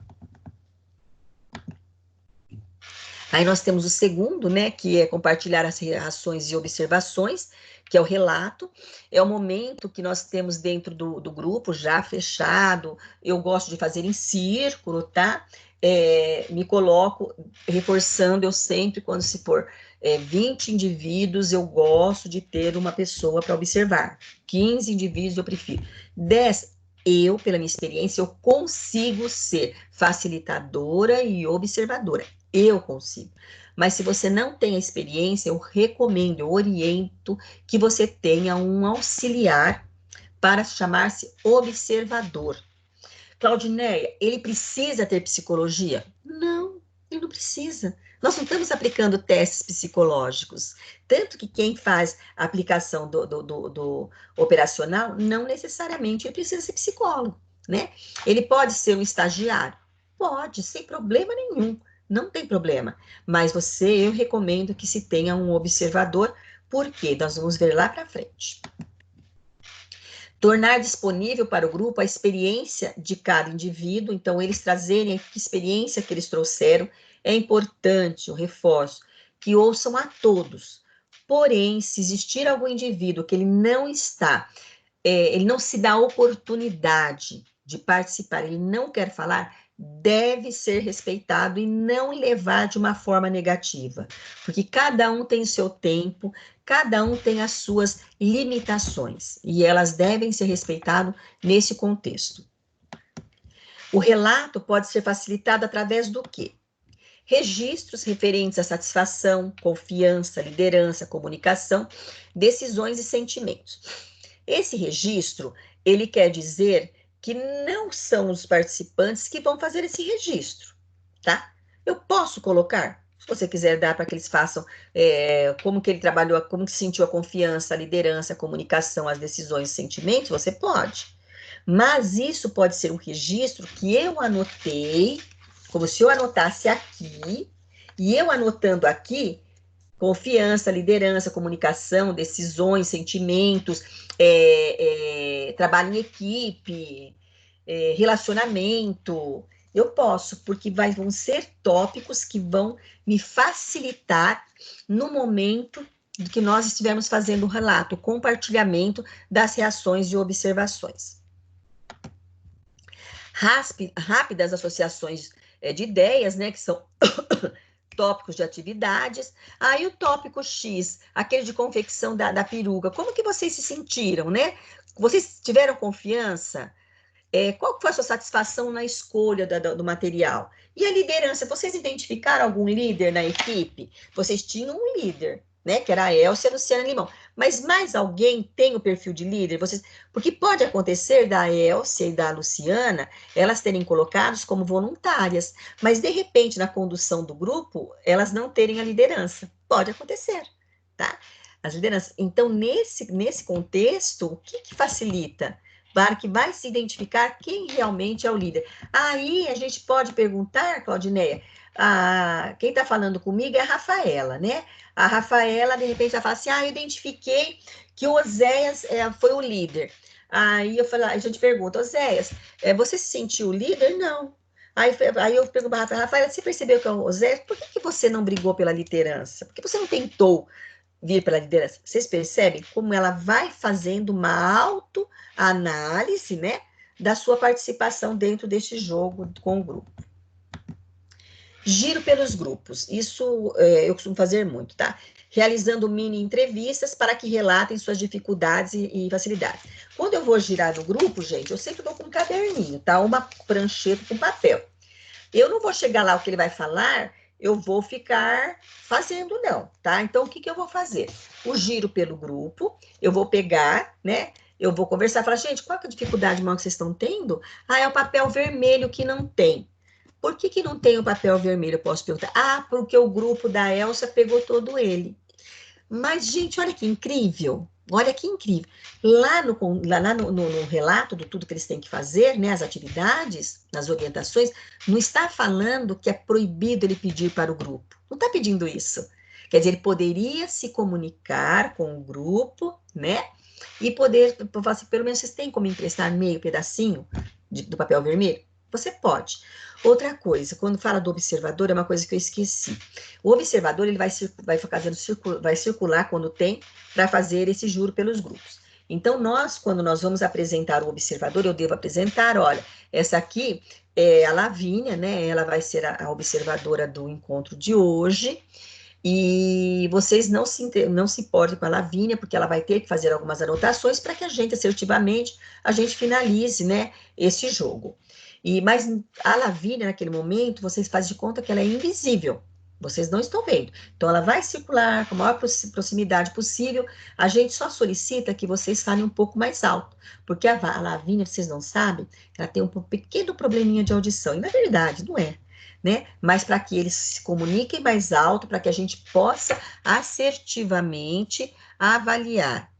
Aí nós temos o segundo, né, que é compartilhar as reações e observações, que é o relato. É o momento que nós temos dentro do grupo, já fechado. Eu gosto de fazer em círculo, tá? Me coloco reforçando, eu sempre, quando se for 20 indivíduos, eu gosto de ter uma pessoa para observar. 15 indivíduos eu prefiro. 10, eu, pela minha experiência, eu consigo ser facilitadora e observadora. Eu consigo. Mas se você não tem a experiência, eu recomendo, eu oriento que você tenha um auxiliar para chamar-se observador. Claudineia, ele precisa ter psicologia? Não, ele não precisa. Nós não estamos aplicando testes psicológicos. Tanto que quem faz a aplicação do operacional, não necessariamente ele precisa ser psicólogo, né? Ele pode ser um estagiário? Pode, sem problema nenhum. Não tem problema. Mas eu recomendo que se tenha um observador, porque nós vamos ver lá para frente. Tornar disponível para o grupo a experiência de cada indivíduo, então eles trazerem a experiência que eles trouxeram, é importante, eu reforço, que ouçam a todos. Porém, se existir algum indivíduo que ele não se dá a oportunidade de participar, ele não quer falar, deve ser respeitado e não levar de uma forma negativa, porque cada um tem o seu tempo, cada um tem as suas limitações, e elas devem ser respeitadas nesse contexto. O relato pode ser facilitado através do quê? Registros referentes à satisfação, confiança, liderança, comunicação, decisões e sentimentos. Esse registro, ele quer dizer que não são os participantes que vão fazer esse registro, tá? Eu posso colocar, se você quiser dar para que eles façam como que ele trabalhou, como que sentiu a confiança, a liderança, a comunicação, as decisões, os sentimentos, você pode. Mas isso pode ser um registro que eu anotei, como se eu anotasse aqui, e eu anotando aqui, confiança, liderança, comunicação, decisões, sentimentos, trabalho em equipe, relacionamento. Eu posso, porque vão ser tópicos que vão me facilitar no momento que nós estivermos fazendo o relato, o compartilhamento das reações e observações. Rápidas associações de ideias, né, que são tópicos de atividades. Aí o tópico X, aquele de confecção da peruca, como que vocês se sentiram, né? Vocês tiveram confiança? Qual foi a sua satisfação na escolha do material? E a liderança, vocês identificaram algum líder na equipe? Vocês tinham um líder, né? Que era a Elcia e a Luciana Limão. Mas mais alguém tem o perfil de líder? Vocês... Porque pode acontecer da Elcia e da Luciana elas terem colocados como voluntárias, mas de repente na condução do grupo elas não terem a liderança. Pode acontecer, tá? As lideranças. Então, nesse contexto, o que facilita? Para que vai se identificar quem realmente é o líder. Aí a gente pode perguntar, Claudineia, quem está falando comigo é a Rafaela, né? A Rafaela, de repente, ela fala assim, eu identifiquei que o Oséias foi o líder. Aí a gente pergunta, Oséias, você se sentiu líder? Não. Aí eu pergunto para a Rafaela, você percebeu que é o Oséias? Por que você não brigou pela liderança? Por que você não tentou vir pela liderança? Vocês percebem como ela vai fazendo uma autoanálise, né, da sua participação dentro deste jogo com o grupo. Giro pelos grupos, isso eu costumo fazer muito, tá? Realizando mini entrevistas para que relatem suas dificuldades e facilidades. Quando eu vou girar no grupo, gente, eu sempre dou com um caderninho, tá? Uma prancheta com papel. Eu não vou chegar lá o que ele vai falar, eu vou ficar fazendo não, tá? Então, o que eu vou fazer? O giro pelo grupo, eu vou pegar, né? Eu vou conversar, falar, gente, qual é a dificuldade maior que vocês estão tendo? É o papel vermelho que não tem. Por que não tem o papel vermelho? Eu posso perguntar. Porque o grupo da Elsa pegou todo ele. Mas, gente, olha que incrível. Olha que incrível. Lá no relato de tudo que eles têm que fazer, né, as atividades, nas orientações, não está falando que é proibido ele pedir para o grupo. Não está pedindo isso. Quer dizer, ele poderia se comunicar com o grupo, né? E poder, assim, pelo menos vocês têm como emprestar meio pedacinho do papel vermelho? Você pode. Outra coisa, quando fala do observador, é uma coisa que eu esqueci. O observador, ele vai circular quando tem, para fazer esse juro pelos grupos. Então, quando nós vamos apresentar o observador, eu devo apresentar, olha, essa aqui é a Lavínia, né? Ela vai ser a observadora do encontro de hoje. E vocês não se importem com a Lavínia, porque ela vai ter que fazer algumas anotações para que a gente, assertivamente, a gente finalize, né, esse jogo. Mas a Lavínia, naquele momento, vocês fazem de conta que ela é invisível. Vocês não estão vendo. Então, ela vai circular com a maior proximidade possível. A gente só solicita que vocês falem um pouco mais alto. Porque a Lavínia, vocês não sabem, ela tem um pequeno probleminha de audição. E, na verdade, não é. Né? Mas para que eles se comuniquem mais alto, para que a gente possa assertivamente avaliar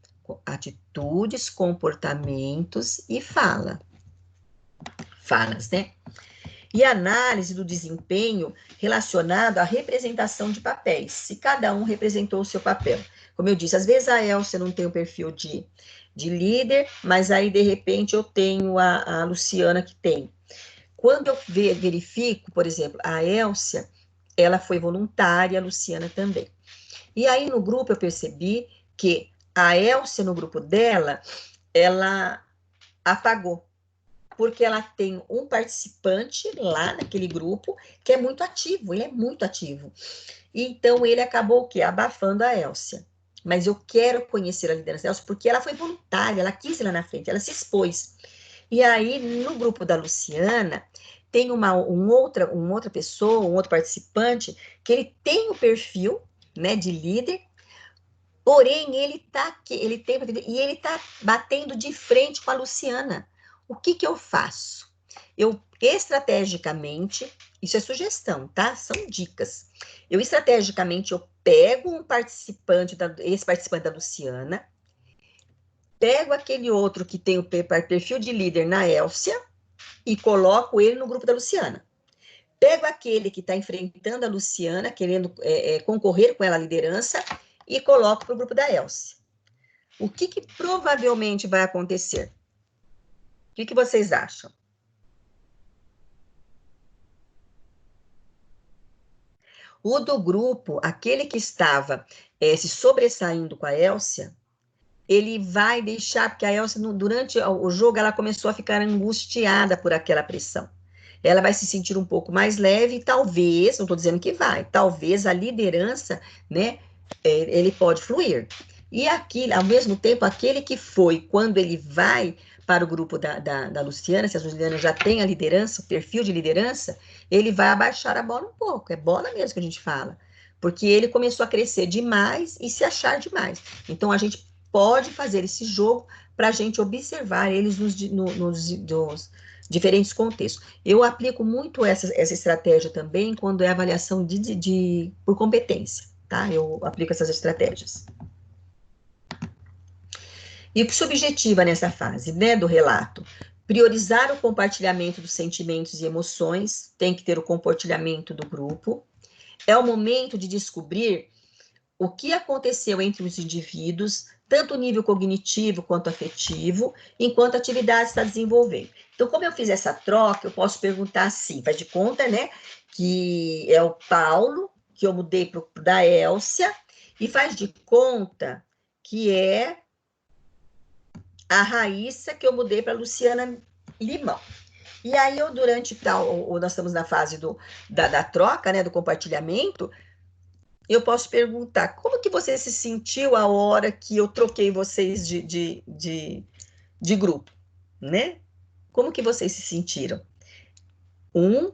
atitudes, comportamentos e falas, né? E análise do desempenho relacionado à representação de papéis, se cada um representou o seu papel. Como eu disse, às vezes a Elcia não tem o perfil de líder, mas aí, de repente, eu tenho a Luciana que tem. Quando eu verifico, por exemplo, a Elcia, ela foi voluntária, a Luciana também. E aí, no grupo, eu percebi que a Elcia, no grupo dela, ela apagou, porque ela tem um participante lá naquele grupo que é muito ativo, ele é muito ativo. Então, ele acabou o quê? Abafando a Elcia. Mas eu quero conhecer a liderança da Elcia, porque ela foi voluntária, ela quis ir lá na frente, ela se expôs. E aí, no grupo da Luciana, tem uma outra pessoa, um outro participante, que ele tem o perfil, né, de líder, porém, ele tá batendo de frente com a Luciana. O que eu faço? Eu, estrategicamente, isso é sugestão, tá? São dicas. Estrategicamente, eu pego esse participante da Luciana, pego aquele outro que tem o perfil de líder na Elcia e coloco ele no grupo da Luciana. Pego aquele que está enfrentando a Luciana, querendo concorrer com ela à liderança, e coloco para o grupo da Elcia. O que provavelmente vai acontecer? O que vocês acham? O do grupo, aquele que estava se sobressaindo com a Elcia, ele vai deixar, porque a Elcia, durante o jogo, ela começou a ficar angustiada por aquela pressão. Ela vai se sentir um pouco mais leve e talvez, não estou dizendo que vai, talvez a liderança, né, ele pode fluir. E aqui, ao mesmo tempo, aquele que foi, quando ele vai para o grupo da Luciana, se a Luciana já tem a liderança, o perfil de liderança, ele vai abaixar a bola um pouco, é bola mesmo que a gente fala. porque ele começou a crescer demais e se achar demais. Então, a gente pode fazer esse jogo para a gente observar eles nos diferentes contextos. Eu aplico muito essa estratégia também quando é avaliação por competência, tá? Eu aplico essas estratégias. E o que se objetiva nessa fase, né, do relato? Priorizar o compartilhamento dos sentimentos e emoções, tem que ter o compartilhamento do grupo. É o momento de descobrir o que aconteceu entre os indivíduos, tanto no nível cognitivo quanto afetivo, enquanto a atividade está desenvolvendo. Então, como eu fiz essa troca, eu posso perguntar assim, faz de conta, né, que é o Paulo, que eu mudei da Elcia, e faz de conta que é a Raíssa, que eu mudei para Luciana Limão. E aí, nós estamos na fase da troca, né, do compartilhamento, eu posso perguntar, como que você se sentiu a hora que eu troquei vocês de grupo, né? Como que vocês se sentiram?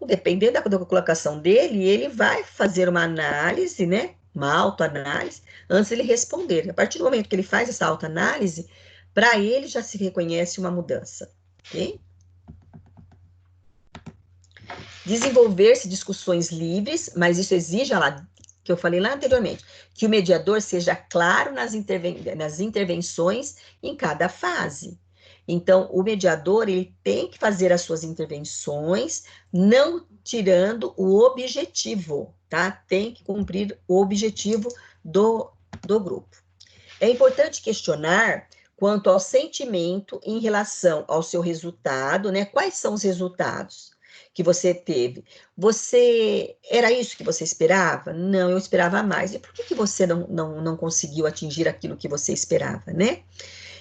Dependendo da colocação dele, ele vai fazer uma análise, né? Uma autoanálise, antes de ele responder. A partir do momento que ele faz essa autoanálise, para ele já se reconhece uma mudança, ok? Desenvolver-se discussões livres, mas isso exige, que eu falei lá anteriormente, que o mediador seja claro nas intervenções em cada fase. Então, o mediador, ele tem que fazer as suas intervenções, não tirando o objetivo, tá? Tem que cumprir o objetivo do grupo. É importante questionar quanto ao sentimento em relação ao seu resultado, né? Quais são os resultados que você teve? Era isso que você esperava? Não, eu esperava mais. E por que você não conseguiu atingir aquilo que você esperava, né?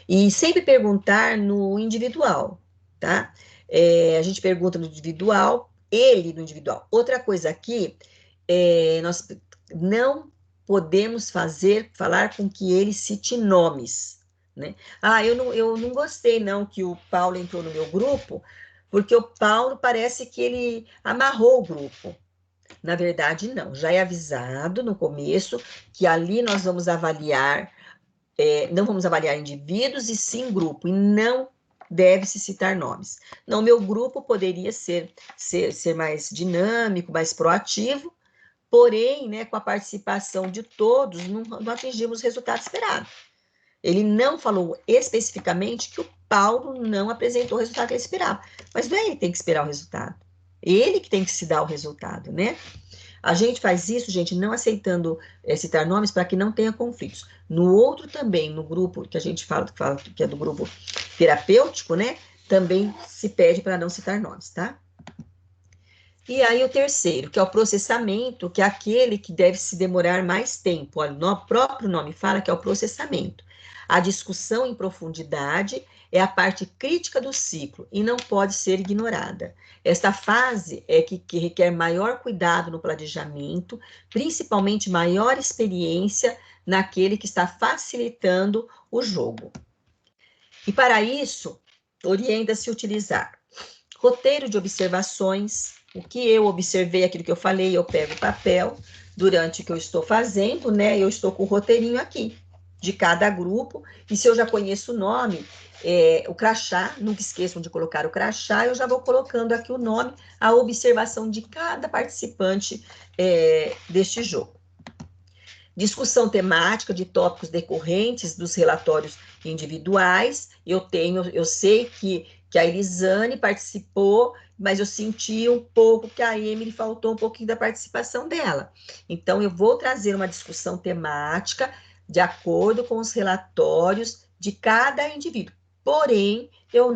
E sempre perguntar no individual, tá? A gente pergunta no individual, ele no individual. Outra coisa aqui, nós não podemos falar com que ele cite nomes, né? Eu não gostei, não, que o Paulo entrou no meu grupo, porque o Paulo parece que ele amarrou o grupo. Na verdade, não. Já é avisado no começo que ali nós vamos avaliar, não vamos avaliar indivíduos e sim grupo, e não deve-se citar nomes. Não, meu grupo poderia ser mais dinâmico, mais proativo, porém, né, com a participação de todos, não atingimos o resultado esperado. Ele não falou especificamente que o Paulo não apresentou o resultado que ele esperava, mas não é ele que tem que esperar o resultado, ele que tem que se dar o resultado, né? A gente faz isso, gente, não aceitando citar nomes para que não tenha conflitos. No outro também, no grupo que a gente fala que é do grupo terapêutico, né? Também se pede para não citar nomes, tá? E aí o terceiro, que é o processamento, que é aquele que deve se demorar mais tempo. Olha, o próprio nome fala que é o processamento. A discussão em profundidade é a parte crítica do ciclo e não pode ser ignorada. Esta fase é que requer maior cuidado no planejamento, principalmente maior experiência naquele que está facilitando o jogo. E para isso, orienta-se a utilizar roteiro de observações, o que eu observei, aquilo que eu falei, eu pego o papel durante o que eu estou fazendo, né? Eu estou com o roteirinho aqui de cada grupo, e se eu já conheço o nome, o crachá, nunca esqueçam de colocar o crachá, eu já vou colocando aqui o nome, a observação de cada participante deste jogo. Discussão temática de tópicos decorrentes dos relatórios individuais. Eu sei que a Elisane participou, mas eu senti um pouco que a Emily faltou um pouquinho da participação dela. Então, eu vou trazer uma discussão temática de acordo com os relatórios de cada indivíduo. Porém, eu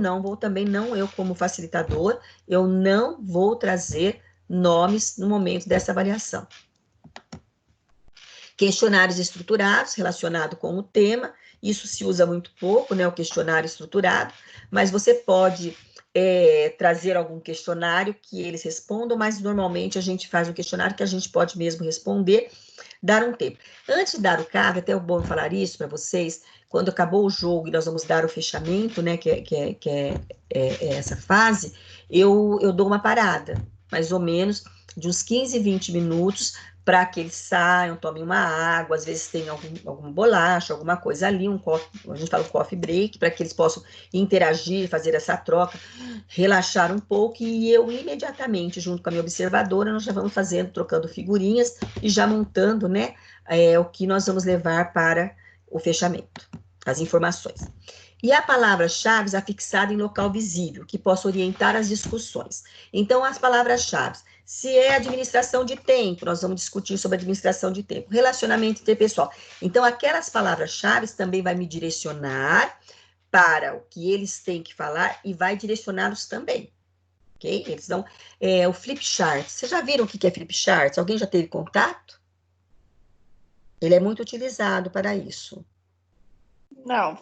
como facilitador, eu não vou trazer nomes no momento dessa avaliação. Questionários estruturados relacionado com o tema, isso se usa muito pouco, né, o questionário estruturado, mas você pode trazer algum questionário que eles respondam, mas normalmente a gente faz um questionário que a gente pode mesmo responder, dar um tempo. Antes de dar o CAV, até é bom falar isso para vocês, quando acabou o jogo e nós vamos dar o fechamento, né, que é essa fase, eu dou uma parada, mais ou menos, de uns 15, 20 minutos, para que eles saiam, tomem uma água, às vezes tem alguma bolacha, alguma coisa ali, um coffee, a gente fala coffee break, para que eles possam interagir, fazer essa troca, relaxar um pouco, e eu imediatamente, junto com a minha observadora, nós já vamos fazendo, trocando figurinhas e já montando, né, o que nós vamos levar para o fechamento, as informações. E a palavra-chave afixada em local visível, que possa orientar as discussões. Então, as palavras-chave, se é administração de tempo, nós vamos discutir sobre administração de tempo, relacionamento interpessoal. Então, aquelas palavras-chave também vai me direcionar para o que eles têm que falar e vai direcioná-los também, ok? Eles dão o flip chart. Vocês já viram o que é flip chart? Alguém já teve contato? Ele é muito utilizado para isso. Não.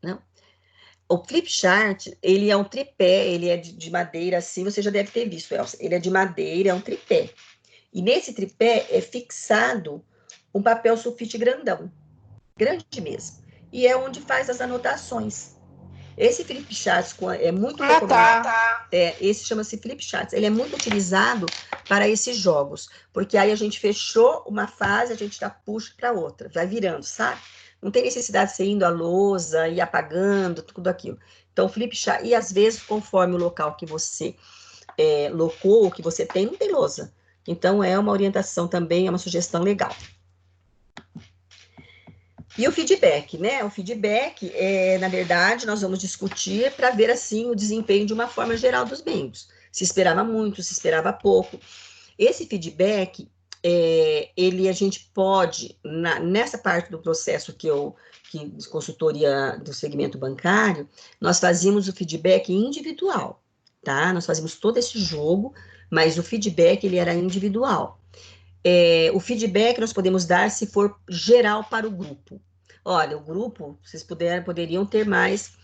Não? O flip chart, ele é um tripé, ele é de madeira assim, você já deve ter visto, Elsa. Ele é de madeira, é um tripé. E nesse tripé é fixado um papel sulfite grandão, grande mesmo. E é onde faz as anotações. Esse flip chart é muito recomendado. Esse chama-se flip chart. Ele é muito utilizado para esses jogos, porque aí a gente fechou uma fase, a gente já puxa para outra, vai virando, sabe? Não tem necessidade de você indo à lousa e apagando, tudo aquilo. Então, flip chart, e às vezes, conforme o local que você locou, que você tem, não tem lousa. Então, é uma orientação também, é uma sugestão legal. E o feedback, né? O feedback, na verdade, nós vamos discutir para ver, assim, o desempenho de uma forma geral dos membros. Se esperava muito, se esperava pouco. Esse feedback, a gente pode, nessa parte do processo que de consultoria do segmento bancário, nós fazíamos o feedback individual, tá? Nós fazíamos todo esse jogo, mas o feedback, ele era individual. O feedback nós podemos dar se for geral para o grupo. Olha, o grupo, vocês poderiam ter mais,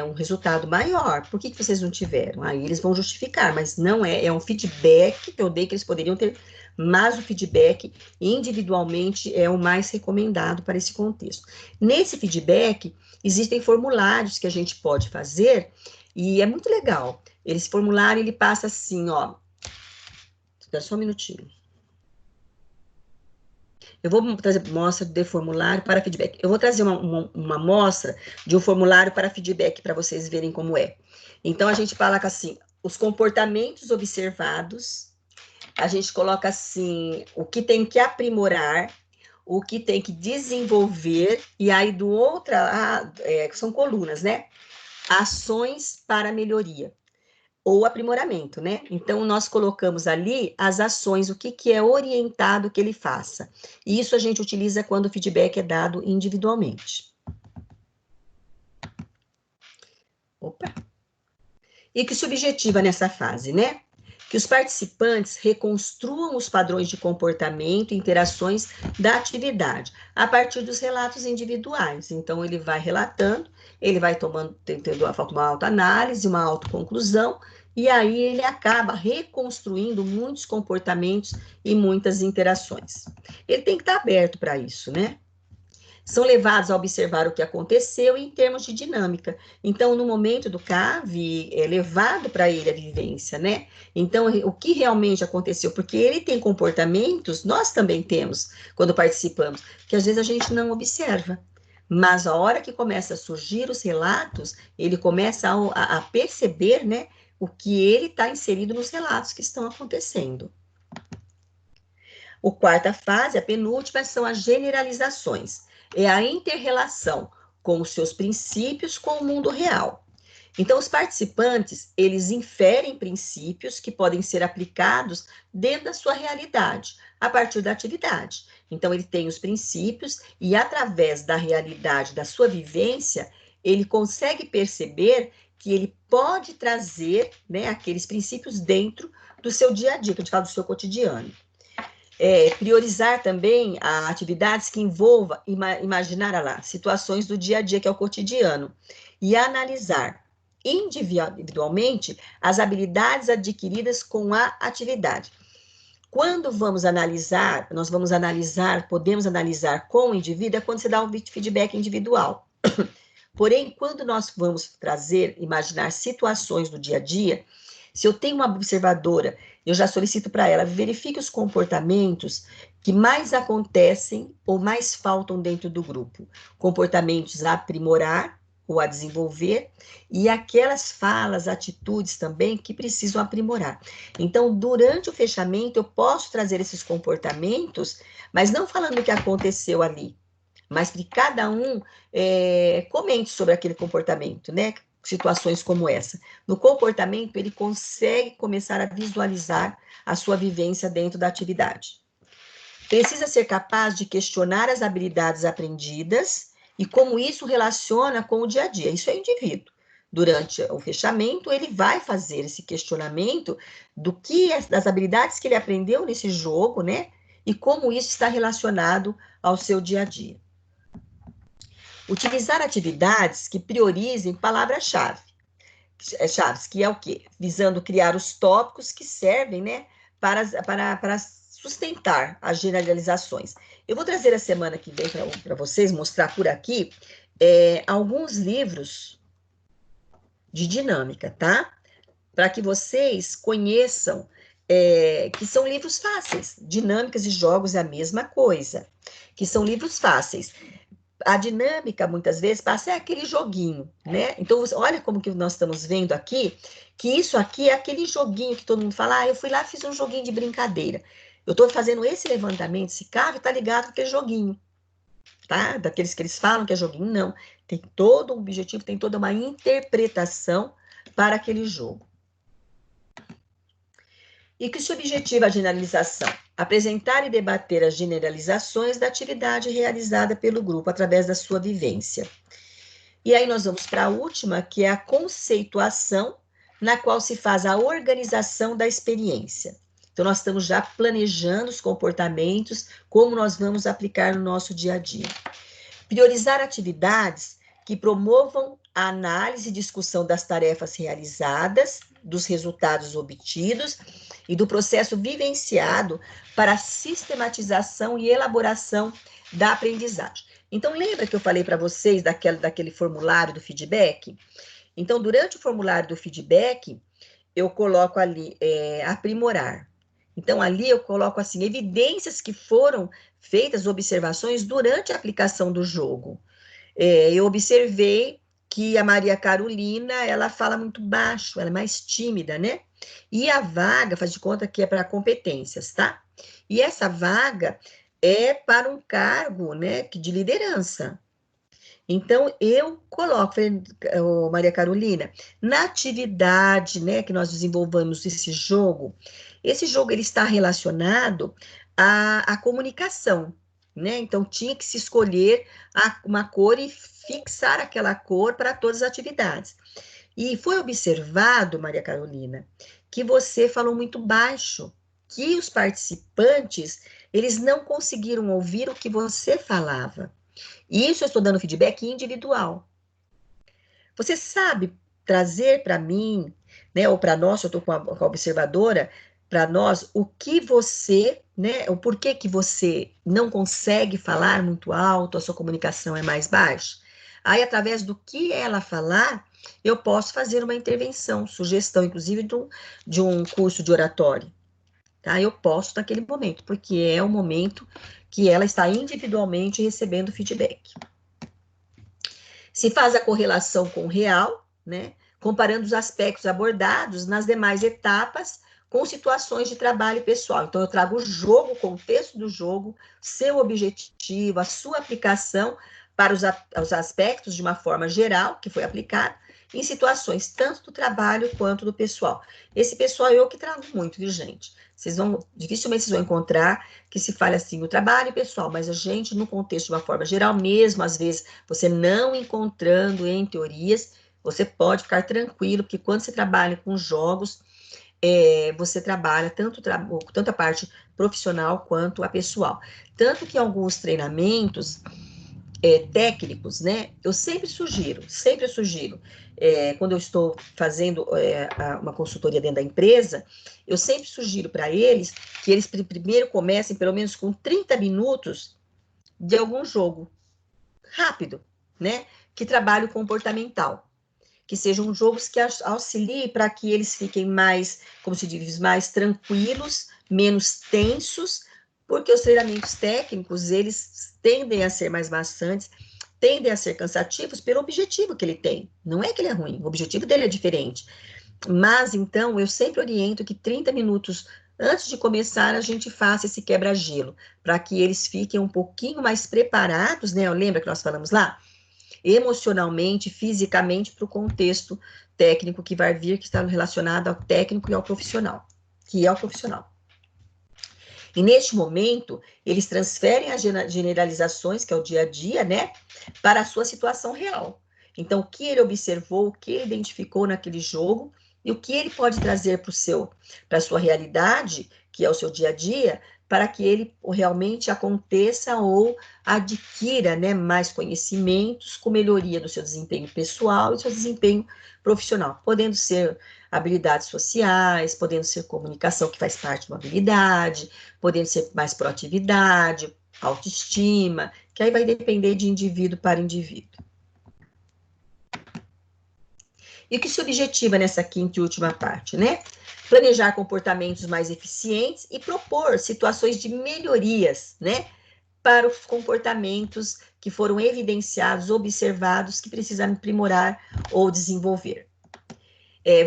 um resultado maior. Por que vocês não tiveram? Aí eles vão justificar, mas não é um feedback que eu dei que eles poderiam ter, mas o feedback individualmente é o mais recomendado para esse contexto. Nesse feedback, existem formulários que a gente pode fazer, e é muito legal. Esse formulário, ele passa assim, ó. Espera só um minutinho. Eu vou trazer mostra de formulário para feedback. Eu vou trazer uma amostra de um formulário para feedback para vocês verem como é. Então, a gente fala assim, os comportamentos observados, a gente coloca assim, o que tem que aprimorar, o que tem que desenvolver, e aí do outra, são colunas, né? Ações para melhoria. Ou aprimoramento, né? Então, nós colocamos ali as ações, o que é orientado que ele faça. E isso a gente utiliza quando o feedback é dado individualmente. Opa! E que se objetiva nessa fase, né? Que os participantes reconstruam os padrões de comportamento e interações da atividade, a partir dos relatos individuais. Então, ele vai relatando, ele vai tendo uma autoanálise, uma autoconclusão, e aí ele acaba reconstruindo muitos comportamentos e muitas interações. Ele tem que estar aberto para isso, né? São levados a observar o que aconteceu em termos de dinâmica. Então, no momento do CAV, é levado para ele a vivência, né? Então, o que realmente aconteceu? Porque ele tem comportamentos, nós também temos, quando participamos, que às vezes a gente não observa. Mas a hora que começa a surgir os relatos, ele começa a perceber, né, o que ele está inserido nos relatos que estão acontecendo. A quarta fase, a penúltima, são as generalizações. É a inter-relação com os seus princípios com o mundo real. Então, os participantes, eles inferem princípios que podem ser aplicados dentro da sua realidade, a partir da atividade. Então, ele tem os princípios e, através da realidade, da sua vivência, ele consegue perceber que ele pode trazer, né, aqueles princípios dentro do seu dia a dia, que a gente fala do seu cotidiano. Priorizar também atividades que envolvam, imaginar lá, situações do dia a dia, que é o cotidiano, e analisar individualmente as habilidades adquiridas com a atividade. Quando vamos analisar, podemos analisar com o indivíduo, é quando você dá um feedback individual. Porém, quando nós vamos imaginar situações do dia a dia, Se eu tenho uma observadora, eu já solicito para ela, verifique os comportamentos que mais acontecem ou mais faltam dentro do grupo. Comportamentos a aprimorar ou a desenvolver, e aquelas falas, atitudes também que precisam aprimorar. Então, durante o fechamento, eu posso trazer esses comportamentos, mas não falando o que aconteceu ali, mas que cada um comente sobre aquele comportamento, né? Situações como essa. No comportamento, ele consegue começar a visualizar a sua vivência dentro da atividade. Precisa ser capaz de questionar as habilidades aprendidas e como isso relaciona com o dia a dia. Isso é o indivíduo. Durante o fechamento, ele vai fazer esse questionamento das habilidades que ele aprendeu nesse jogo, né? E como isso está relacionado ao seu dia a dia. Utilizar atividades que priorizem palavras-chave, que é o quê? Visando criar os tópicos que servem, né, para sustentar as generalizações. Eu vou trazer a semana que vem para vocês, mostrar por aqui, alguns livros de dinâmica, tá? Para que vocês conheçam, que são livros fáceis. Dinâmicas e jogos é a mesma coisa, que são livros fáceis. A dinâmica, muitas vezes, passa aquele joguinho, né? Então, olha como que nós estamos vendo aqui, que isso aqui é aquele joguinho que todo mundo fala, eu fui lá, fiz um joguinho de brincadeira. Eu estou fazendo esse levantamento, esse carro está ligado com aquele joguinho, tá? Daqueles que eles falam que é joguinho, não. Tem todo um objetivo, tem toda uma interpretação para aquele jogo. E que se objetiva a generalização? Apresentar e debater as generalizações da atividade realizada pelo grupo através da sua vivência. E aí nós vamos para a última, que é a conceituação, na qual se faz a organização da experiência. Então, nós estamos já planejando os comportamentos, como nós vamos aplicar no nosso dia a dia. Priorizar atividades que promovam a análise e discussão das tarefas realizadas, dos resultados obtidos e do processo vivenciado para a sistematização e elaboração da aprendizagem. Então, lembra que eu falei para vocês daquele formulário do feedback? Então, durante o formulário do feedback, eu coloco ali, aprimorar. Então, ali eu coloco, assim, evidências que foram feitas, observações durante a aplicação do jogo. Eu observei que a Maria Carolina, ela fala muito baixo, ela é mais tímida, né? E a vaga, faz de conta que é para competências, tá? E essa vaga é para um cargo, né, de liderança. Então, eu coloco, Maria Carolina, na atividade, né, que nós desenvolvemos esse jogo ele está relacionado à comunicação, né? Então, tinha que se escolher uma cor e fixar aquela cor para todas as atividades. E foi observado, Maria Carolina, que você falou muito baixo, que os participantes, eles não conseguiram ouvir o que você falava. Isso eu estou dando feedback individual. Você sabe trazer para mim, né, ou para nós, eu estou com a observadora, para nós, o que você, né, o porquê que você não consegue falar muito alto, a sua comunicação é mais baixa? Aí, através do que ela falar, eu posso fazer uma intervenção, sugestão, inclusive, de um curso de oratório. Tá? Eu posso naquele momento, porque é o momento que ela está individualmente recebendo feedback. Se faz a correlação com o real, né? Comparando os aspectos abordados nas demais etapas com situações de trabalho pessoal. Então, eu trago o jogo, o contexto do jogo, seu objetivo, a sua aplicação para os aspectos de uma forma geral, que foi aplicado, em situações tanto do trabalho quanto do pessoal. Esse pessoal eu que trago muito, viu, gente? Dificilmente vocês vão encontrar que se fale assim, o trabalho pessoal, mas a gente, no contexto de uma forma geral, mesmo às vezes você não encontrando em teorias, você pode ficar tranquilo, porque quando você trabalha com jogos, você trabalha tanto a parte profissional quanto a pessoal. Tanto que alguns treinamentos técnicos, né, eu sempre sugiro, quando eu estou fazendo uma consultoria dentro da empresa, eu sempre sugiro para eles que eles primeiro comecem pelo menos com 30 minutos de algum jogo rápido, né, que trabalhe o comportamental. que sejam jogos que auxiliem para que eles fiquem mais, como se diz, mais tranquilos, menos tensos, porque os treinamentos técnicos, eles tendem a ser mais maçantes, tendem a ser cansativos pelo objetivo que ele tem. Não é que ele é ruim, o objetivo dele é diferente. Mas, então, eu sempre oriento que 30 minutos antes de começar, a gente faça esse quebra-gelo, para que eles fiquem um pouquinho mais preparados, né? Lembra que nós falamos lá? Emocionalmente, fisicamente, para o contexto técnico que vai vir, que está relacionado ao técnico e ao profissional, que é o profissional. E neste momento, eles transferem as generalizações, que é o dia a dia, né, para a sua situação real. Então, o que ele observou, o que ele identificou naquele jogo, e o que ele pode trazer para a sua realidade, que é o seu dia a dia, para que ele realmente aconteça ou adquira, né, mais conhecimentos com melhoria do seu desempenho pessoal e do seu desempenho profissional, podendo ser habilidades sociais, podendo ser comunicação, que faz parte de uma habilidade, podendo ser mais proatividade, autoestima, que aí vai depender de indivíduo para indivíduo. E o que se objetiva nessa quinta e última parte, né? Planejar comportamentos mais eficientes e propor situações de melhorias, né? Para os comportamentos que foram evidenciados, observados, que precisam aprimorar ou desenvolver.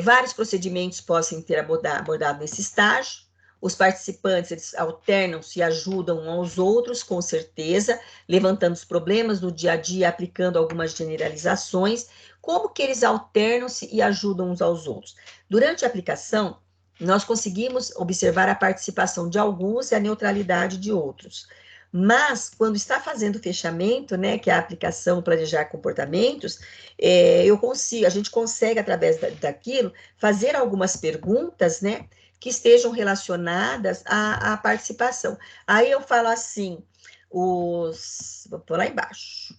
Vários procedimentos podem ser abordados nesse estágio. Os participantes, eles alternam-se e ajudam uns aos outros, com certeza, levantando os problemas do dia a dia, aplicando algumas generalizações. Como que eles alternam-se e ajudam uns aos outros? Durante a aplicação, nós conseguimos observar a participação de alguns e a neutralidade de outros. Mas, quando está fazendo o fechamento, né, que é a aplicação, planejar comportamentos, a gente consegue, através daquilo, fazer algumas perguntas, né, que estejam relacionadas à participação. Aí eu falo assim, vou pôr lá embaixo.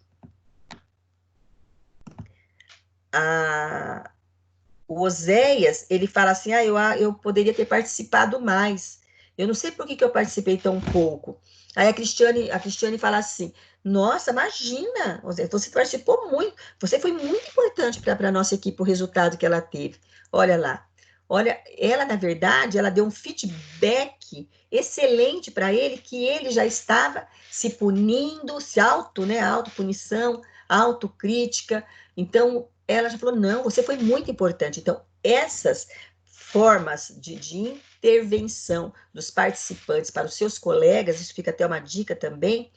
O Oséias, ele fala assim, eu poderia ter participado mais. Eu não sei por que eu participei tão pouco. Aí a Cristiane fala assim, nossa, imagina, você participou muito, você foi muito importante para a nossa equipe, o resultado que ela teve. Olha lá. Olha, ela, na verdade, ela deu um feedback excelente para ele, que ele já estava se punindo, autopunição, autocrítica. Então, ela já falou, não, você foi muito importante. Então, essas formas de intervenção dos participantes para os seus colegas, isso fica até uma dica também,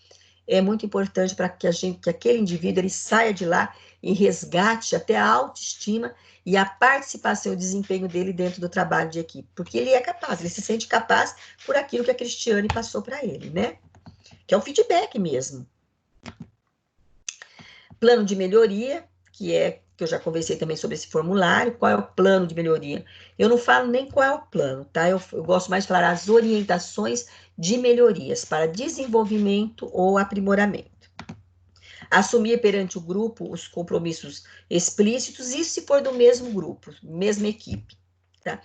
é muito importante para que aquele indivíduo ele saia de lá e resgate até a autoestima e a participação e o desempenho dele dentro do trabalho de equipe, porque ele é capaz, ele se sente capaz por aquilo que a Cristiane passou para ele, né? Que é um feedback mesmo. Plano de melhoria, que eu já conversei também sobre esse formulário. Qual é o plano de melhoria? Eu não falo nem qual é o plano, tá? Eu gosto mais de falar as orientações de melhorias para desenvolvimento ou aprimoramento. Assumir perante o grupo os compromissos explícitos, e se for do mesmo grupo, mesma equipe, tá?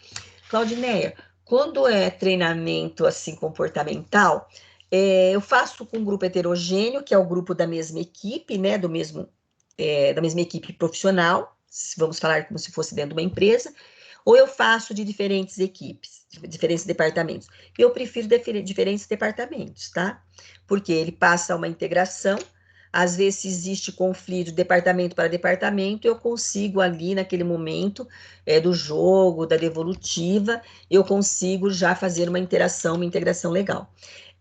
Claudineia, quando é treinamento assim comportamental, eu faço com um grupo heterogêneo, que é o grupo da mesma equipe, né, da mesma equipe profissional, vamos falar como se fosse dentro de uma empresa, ou eu faço de diferentes equipes, diferentes departamentos. Eu prefiro diferentes departamentos, tá? Porque ele passa uma integração. Às vezes, se existe conflito de departamento para departamento, eu consigo ali, naquele momento do jogo, da devolutiva, eu consigo já fazer uma integração legal.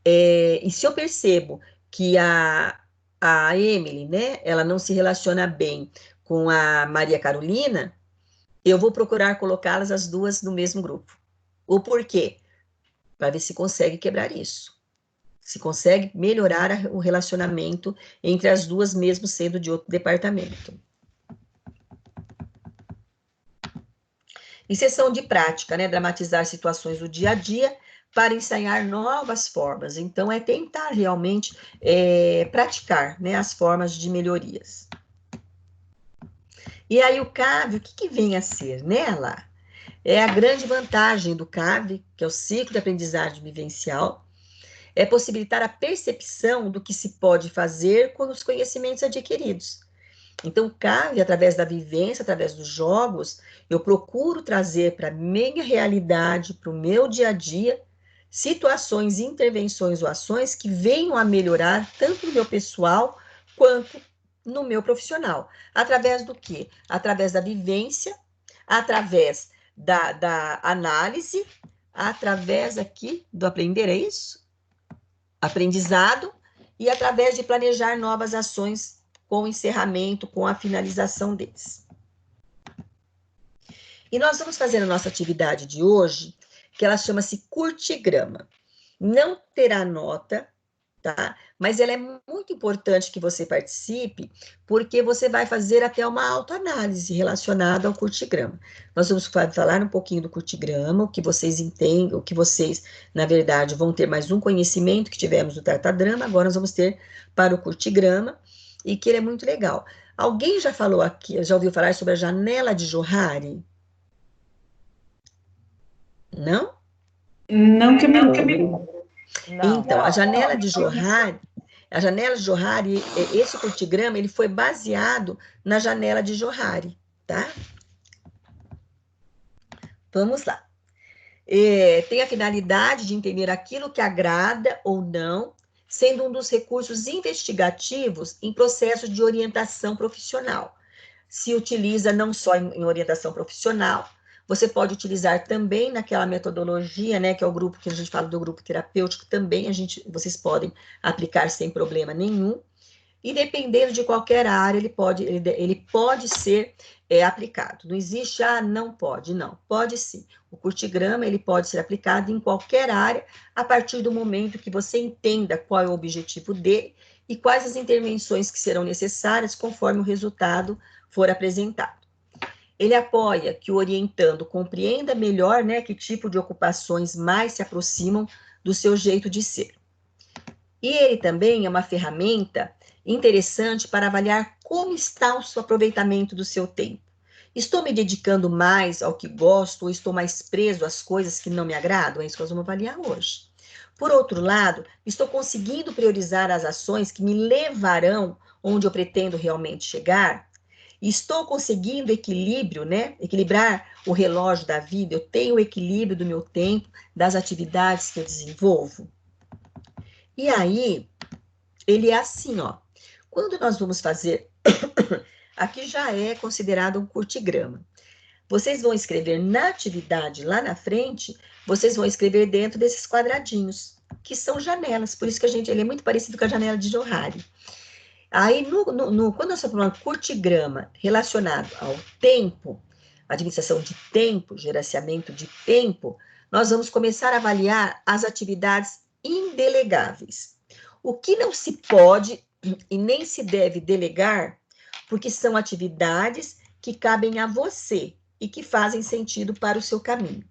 E se eu percebo que a Emily, né, ela não se relaciona bem com a Maria Carolina, eu vou procurar colocá-las as duas no mesmo grupo. O porquê? Para ver se consegue quebrar isso. Se consegue melhorar o relacionamento entre as duas, mesmo sendo de outro departamento. E sessão de prática, né? Dramatizar situações do dia a dia para ensaiar novas formas. Então, é tentar realmente praticar, né, as formas de melhorias. E aí, o CAV, o que vem a ser, né, lá? É a grande vantagem do CAV, que é o ciclo de aprendizagem vivencial, é possibilitar a percepção do que se pode fazer com os conhecimentos adquiridos. Então, cabe, através da vivência, através dos jogos, eu procuro trazer para a minha realidade, para o meu dia a dia, situações, intervenções ou ações que venham a melhorar tanto no meu pessoal quanto no meu profissional. Através do quê? Através da vivência, através da análise, através aqui do aprender, é isso? Aprendizado, e através de planejar novas ações com o encerramento, com a finalização deles. E nós vamos fazer a nossa atividade de hoje, que ela chama-se curtigrama. Não terá nota, tá? Mas ela é muito importante que você participe, porque você vai fazer até uma autoanálise relacionada ao curtigrama. Nós vamos falar um pouquinho do curtigrama, o que vocês entendem, o que vocês, na verdade, vão ter mais um conhecimento que tivemos do tartadrama, agora nós vamos ter para o curtigrama, e que ele é muito legal. Alguém já falou aqui, já ouviu falar sobre a janela de Johari? Não? Não que eu me lembre. Então, a janela de Johari, esse curtigrama, ele foi baseado na janela de Johari, tá? Vamos lá. Tem a finalidade de entender aquilo que agrada ou não, sendo um dos recursos investigativos em processos de orientação profissional. Se utiliza não só em orientação profissional, você pode utilizar também naquela metodologia, né, que é o grupo que a gente fala do grupo terapêutico, também vocês podem aplicar sem problema nenhum. E dependendo de qualquer área, ele pode ser aplicado. Não existe, não pode, não. Pode sim. O curtigrama, ele pode ser aplicado em qualquer área, a partir do momento que você entenda qual é o objetivo dele e quais as intervenções que serão necessárias conforme o resultado for apresentado. Ele apoia que o orientando compreenda melhor, né, que tipo de ocupações mais se aproximam do seu jeito de ser. E ele também é uma ferramenta interessante para avaliar como está o seu aproveitamento do seu tempo. Estou me dedicando mais ao que gosto ou estou mais preso às coisas que não me agradam? É isso que nós vamos avaliar hoje. Por outro lado, estou conseguindo priorizar as ações que me levarão onde eu pretendo realmente chegar? Estou conseguindo equilíbrio, né? Equilibrar o relógio da vida, eu tenho o equilíbrio do meu tempo, das atividades que eu desenvolvo. E aí, ele é assim, ó. Quando nós vamos fazer, aqui já é considerado um curtigrama. Vocês vão escrever na atividade lá na frente, vocês vão escrever dentro desses quadradinhos, que são janelas, por isso que ele é muito parecido com a janela de Johari. Aí, quando nós estamos falando curtigrama relacionado ao tempo, administração de tempo, gerenciamento de tempo, nós vamos começar a avaliar as atividades indelegáveis. O que não se pode e nem se deve delegar, porque são atividades que cabem a você e que fazem sentido para o seu caminho.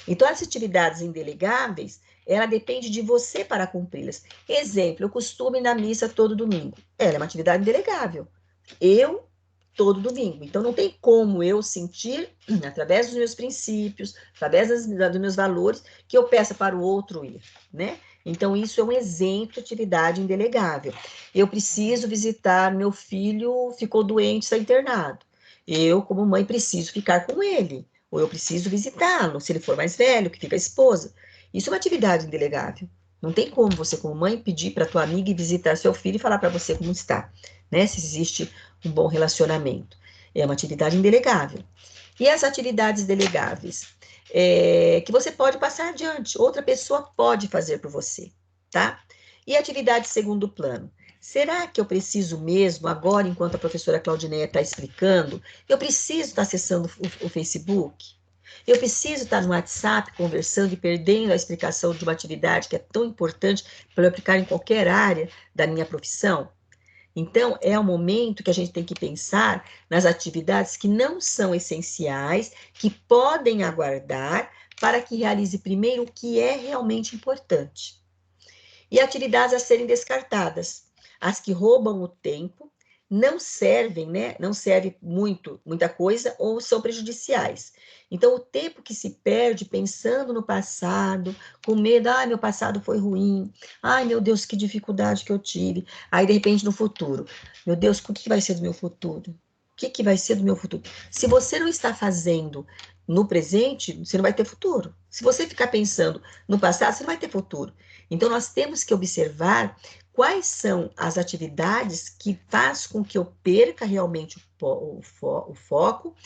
Então, as atividades indelegáveis, ela depende de você para cumpri-las. Exemplo, eu costumo ir na missa todo domingo. Ela é uma atividade indelegável. Eu, todo domingo. Então, não tem como eu sentir, através dos meus princípios, através dos meus valores, que eu peça para o outro ir, né? Então, isso é um exemplo de atividade indelegável. Eu preciso visitar, meu filho ficou doente, está internado. Eu, como mãe, preciso ficar com ele. Ou eu preciso visitá-lo, se ele for mais velho, que fica a esposa. Isso é uma atividade indelegável. Não tem como você, como mãe, pedir para tua amiga ir visitar seu filho e falar para você como está, né? Se existe um bom relacionamento. É uma atividade indelegável. E as atividades delegáveis? Que você pode passar adiante, outra pessoa pode fazer por você, tá? E atividade de segundo plano? Será que eu preciso mesmo, agora, enquanto a professora Claudineia está explicando, eu preciso estar acessando o Facebook? Eu preciso estar no WhatsApp conversando e perdendo a explicação de uma atividade que é tão importante para eu aplicar em qualquer área da minha profissão? Então, é o momento que a gente tem que pensar nas atividades que não são essenciais, que podem aguardar, para que realize primeiro o que é realmente importante. E atividades a serem descartadas, as que roubam o tempo, não servem, né? Não serve muita coisa ou são prejudiciais. Então, o tempo que se perde pensando no passado, com medo, meu passado foi ruim, meu Deus, que dificuldade que eu tive. Aí, de repente, no futuro, meu Deus, o que vai ser do meu futuro? que vai ser do meu futuro? Se você não está fazendo no presente, você não vai ter futuro. Se você ficar pensando no passado, você não vai ter futuro. Então, nós temos que observar quais são as atividades que faz com que eu perca realmente o foco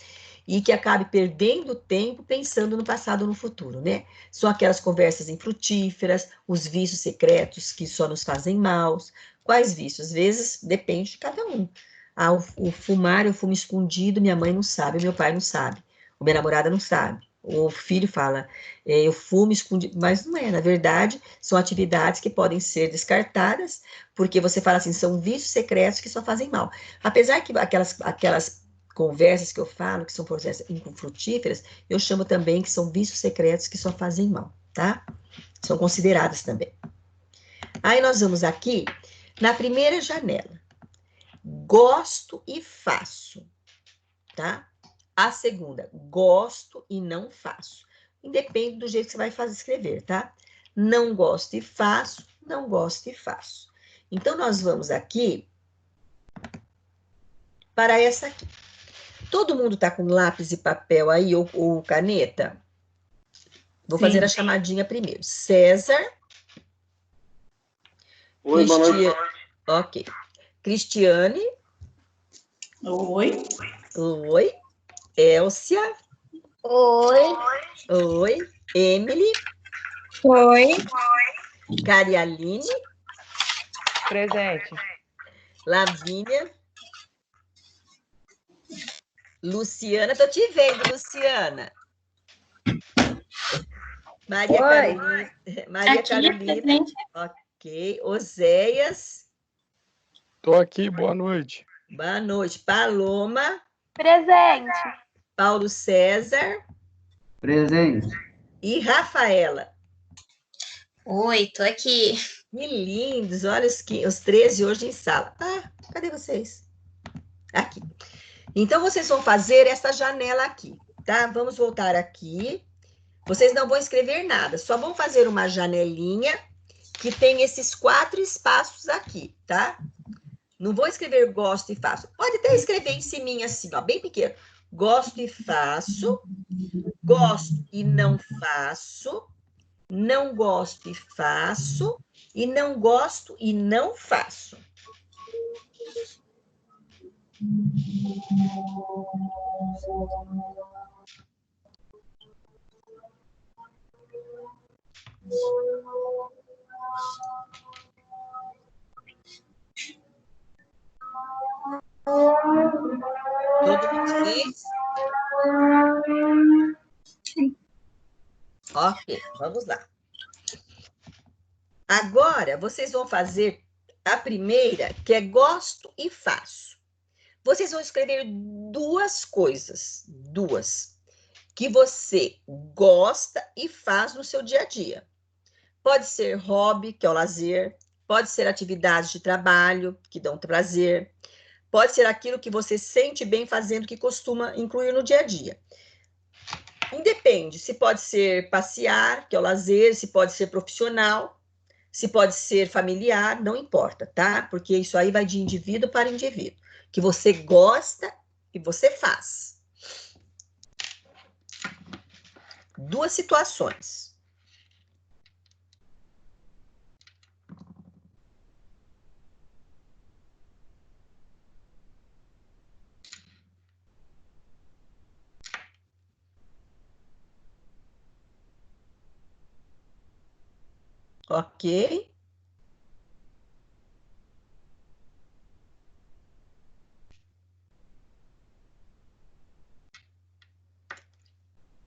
e que acabe perdendo tempo pensando no passado ou no futuro, né? São aquelas conversas infrutíferas, os vícios secretos que só nos fazem mal. Quais vícios? Às vezes, depende de cada um. Ah, o fumar, eu fumo escondido, minha mãe não sabe, meu pai não sabe, o minha namorada não sabe. O filho fala, eu fumo escondido, mas não é, na verdade, são atividades que podem ser descartadas, porque você fala assim, são vícios secretos que só fazem mal. Apesar que aquelas conversas que eu falo, que são conversas infrutíferas, eu chamo também que são vícios secretos que só fazem mal, tá? São consideradas também. Aí nós vamos aqui na primeira janela. Gosto e faço, tá? A segunda, gosto e não faço. Independe do jeito que você vai fazer escrever, tá? Não gosto e faço, não gosto e faço. Então, nós vamos aqui para essa aqui. Todo mundo tá com lápis e papel aí ou caneta? Vou fazer a chamadinha primeiro. César. Oi, boa noite. Ok. Cristiane. Oi. Oi. Elcia. Oi. Oi. Emily. Oi. Carialine. Presente. Lavínia. Luciana. Tô te vendo, Luciana. Maria Carolina. Maria Aqui, Carolina. presente. Ok. Oséias. Tô aqui, boa noite. Boa noite. Paloma. Presente. Paulo César. Presente. E Rafaela. Oi, tô aqui. Que lindos, olha os 13 hoje em sala. Ah, cadê vocês? Aqui. Então, vocês vão fazer essa janela aqui, tá? Vamos voltar aqui. Vocês não vão escrever nada, só vão fazer uma janelinha que tem esses 4 espaços aqui, tá? Não vou escrever gosto e faço. Pode até escrever em cima assim, ó, bem pequeno. Gosto e faço, gosto e não faço, não gosto e faço, e não gosto e não faço. Todo mundo fez? Ok, vamos lá. Agora, vocês vão fazer a primeira, que é gosto e faço. Vocês vão escrever 2 coisas, 2, que você gosta e faz no seu dia a dia. Pode ser hobby, que é o lazer, pode ser atividades de trabalho, que dão prazer, pode ser aquilo que você sente bem fazendo, que costuma incluir no dia a dia. Independe, se pode ser passear, que é o lazer, se pode ser profissional, se pode ser familiar, não importa, tá? Porque isso aí vai de indivíduo para indivíduo. Que você gosta e você faz. 2 situações. Ok?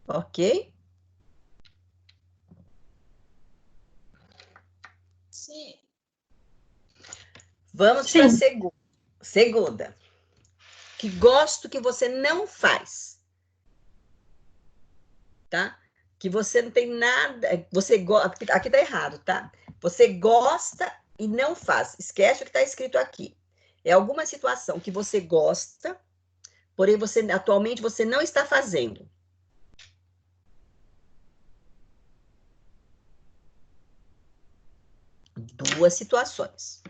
Ok? Sim. Vamos para a segunda. Que gosto que você não faz. Tá? Que você não tem nada, você gosta, aqui tá errado, tá? Você gosta e não faz. Esquece o que está escrito aqui. É alguma situação que você gosta, porém atualmente você não está fazendo. Duas situações.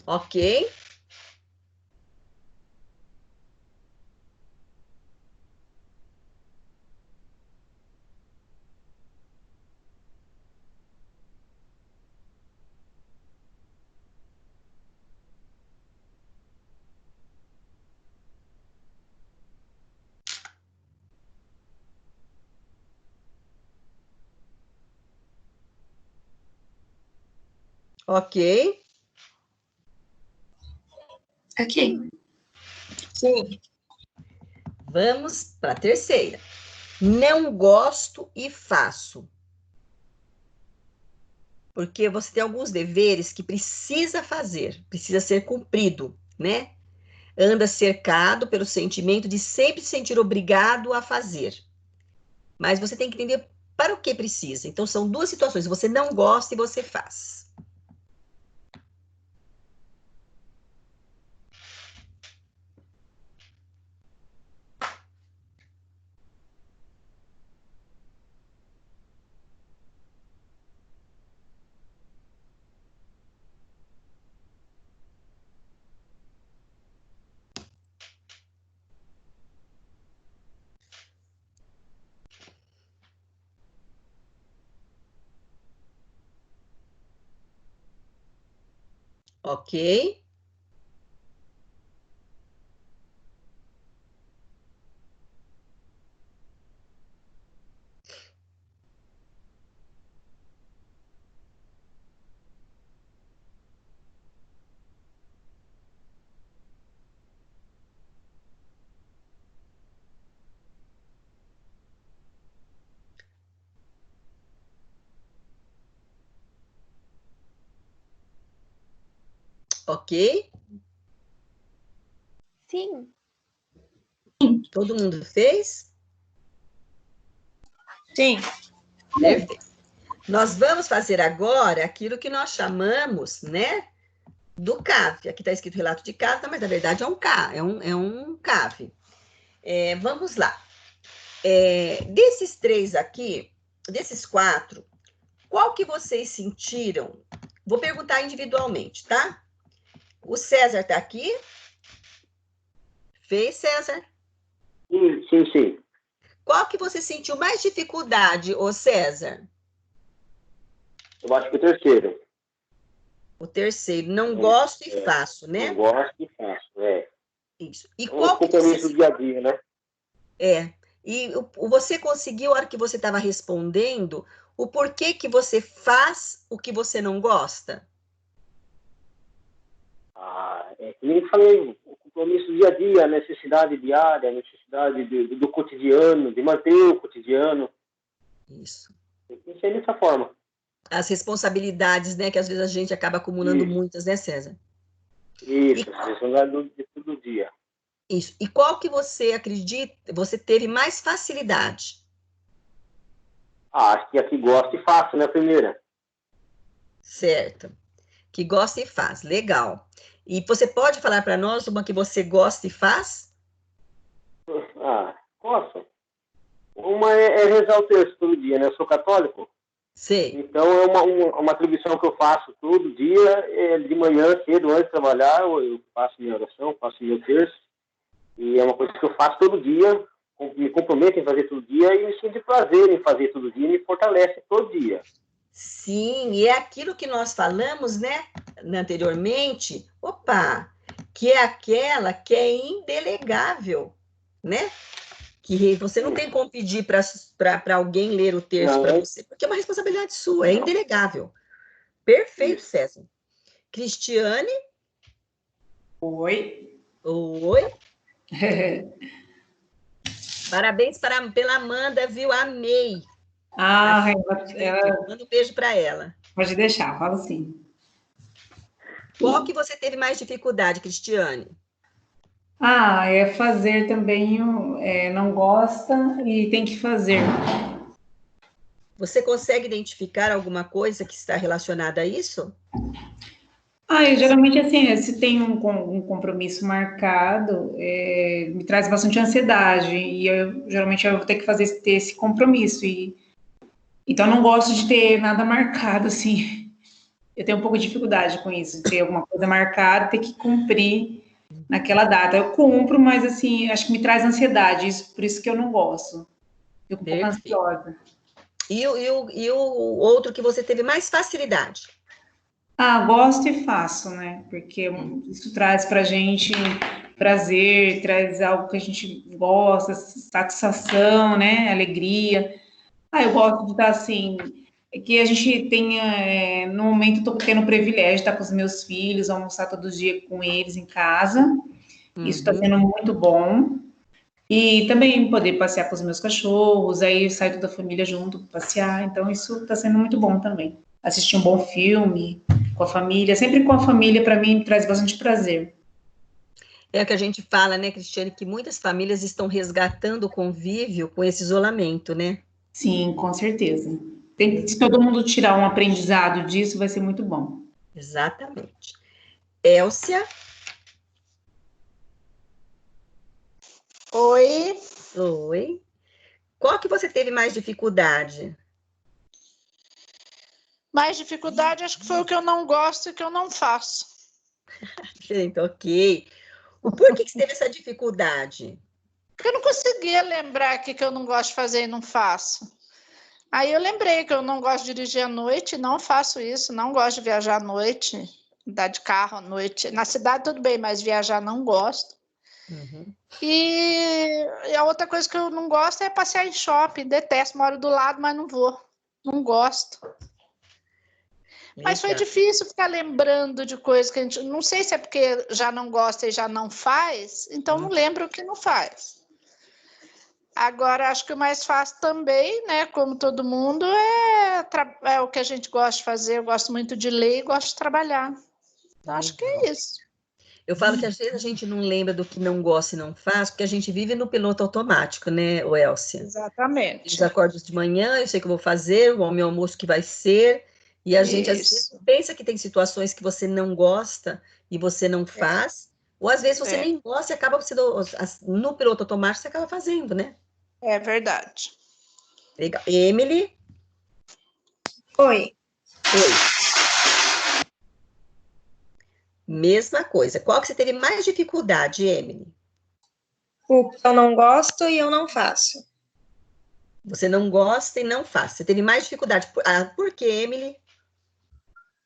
Ok. Ok. Ok. Sim. Vamos para a terceira. Não gosto e faço. Porque você tem alguns deveres que precisa fazer, precisa ser cumprido, né? Anda cercado pelo sentimento de sempre se sentir obrigado a fazer. Mas você tem que entender para o que precisa. Então, são duas situações. Você não gosta e você faz. Ok? Ok? Sim. Todo mundo fez? Sim. Perfeito. Nós vamos fazer agora aquilo que nós chamamos, né, do CAV. Aqui está escrito relato de casa, mas na verdade é um CAV. Vamos lá. Desses três aqui, desses quatro, qual que vocês sentiram? Vou perguntar individualmente, tá? O César está aqui? Fez, César? Sim. Qual que você sentiu mais dificuldade, ô César? Eu acho que o terceiro. O terceiro, não gosto e É, faço, né? Não gosto e faço, Isso. E Um qual que compromisso você... do dia a dia, né? E você conseguiu, a hora que você estava respondendo, o porquê que você faz o que você não gosta? Que nem falei, o compromisso do dia a dia, a necessidade diária, a necessidade do cotidiano, de manter o cotidiano. Isso. Tem que ser dessa forma. As responsabilidades, né, que às vezes a gente acaba acumulando Isso. muitas, né, César? Isso, a responsabilidade de todo dia. Isso. E qual que você acredita, você teve mais facilidade? Acho que aqui gosto e faço, né, primeira? Certo. Que gosta e faz. Legal. E você pode falar para nós uma que você gosta e faz? Posso. Uma é rezar o texto todo dia, né? Eu sou católico. Sei. Então, é uma atribuição que eu faço todo dia, de manhã, cedo, antes de trabalhar, eu faço minha oração, faço meu terço, e é uma coisa que eu faço todo dia, me comprometo em fazer todo dia, e me sinto prazer em fazer todo dia, e me fortalece todo dia. Sim, e é aquilo que nós falamos, né, anteriormente, que é aquela que é indelegável, né? Que você não tem como pedir para alguém ler o texto para você, porque é uma responsabilidade sua, é indelegável. Perfeito, Isso. César. Cristiane? Oi. Oi. Parabéns pela Amanda, viu? Amei. Manda um beijo para ela. Pode deixar, fala assim. Qual que você teve mais dificuldade, Cristiane? É fazer também, não gosta e tem que fazer. Você consegue identificar alguma coisa que está relacionada a isso? Geralmente, assim, se tem um compromisso marcado, me traz bastante ansiedade, e geralmente eu vou ter que ter esse compromisso, então eu não gosto de ter nada marcado, assim. eu tenho um pouco de dificuldade com isso, de ter alguma coisa marcada, ter que cumprir naquela data. Eu cumpro, mas assim, acho que me traz ansiedade, isso, por isso que eu não gosto. Fico um pouco Perfeito. ansiosa. E o outro que você teve mais facilidade? Gosto e faço, né? Porque isso traz pra gente prazer, traz algo que a gente gosta, satisfação, né? Alegria. Eu gosto de estar assim, que a gente tenha, no momento, estou tendo o privilégio de estar com os meus filhos, almoçar todo dia com eles em casa. Isso está sendo muito bom. E também poder passear com os meus cachorros, aí sai toda a família junto para passear. Então, isso está sendo muito bom também. Assistir um bom filme com a família, sempre com a família, para mim, traz bastante prazer. É o que a gente fala, né, Cristiane, que muitas famílias estão resgatando o convívio com esse isolamento, né? Sim, com certeza. Se todo mundo tirar um aprendizado disso, vai ser muito bom. Exatamente. Elcia? Oi. Oi. Qual que você teve mais dificuldade? Mais dificuldade, acho que foi o que eu não gosto e que eu não faço. Gente, ok. Por que você teve essa dificuldade? Porque eu não conseguia lembrar o que eu não gosto de fazer e não faço. Aí eu lembrei que eu não gosto de dirigir à noite, não faço isso, não gosto de viajar à noite, andar de carro à noite. Na cidade tudo bem, mas viajar não gosto. E a outra coisa que eu não gosto é passear em shopping, detesto, moro do lado, mas não vou, não gosto. Mas foi difícil ficar lembrando de coisas que a gente... Não sei se é porque já não gosta e já não faz, então não lembro o que não faz. Agora, acho que o mais fácil também, né, como todo mundo, é o que a gente gosta de fazer. Eu gosto muito de ler e gosto de trabalhar. Então, acho que é isso. Eu falo que às vezes a gente não lembra do que não gosta e não faz, porque a gente vive no piloto automático, né, Elcia? Exatamente. Os acordos de manhã, eu sei que eu vou fazer, o meu almoço que vai ser, e a gente às vezes pensa que tem situações que você não gosta e você não faz, ou às vezes você nem gosta e acaba sendo, no piloto automático você acaba fazendo, né? É verdade. Legal. Emily? Oi. Mesma coisa. Qual que você teve mais dificuldade, Emily? O que eu não gosto e eu não faço. Você não gosta e não faz. Você teve mais dificuldade. Por quê, Emily?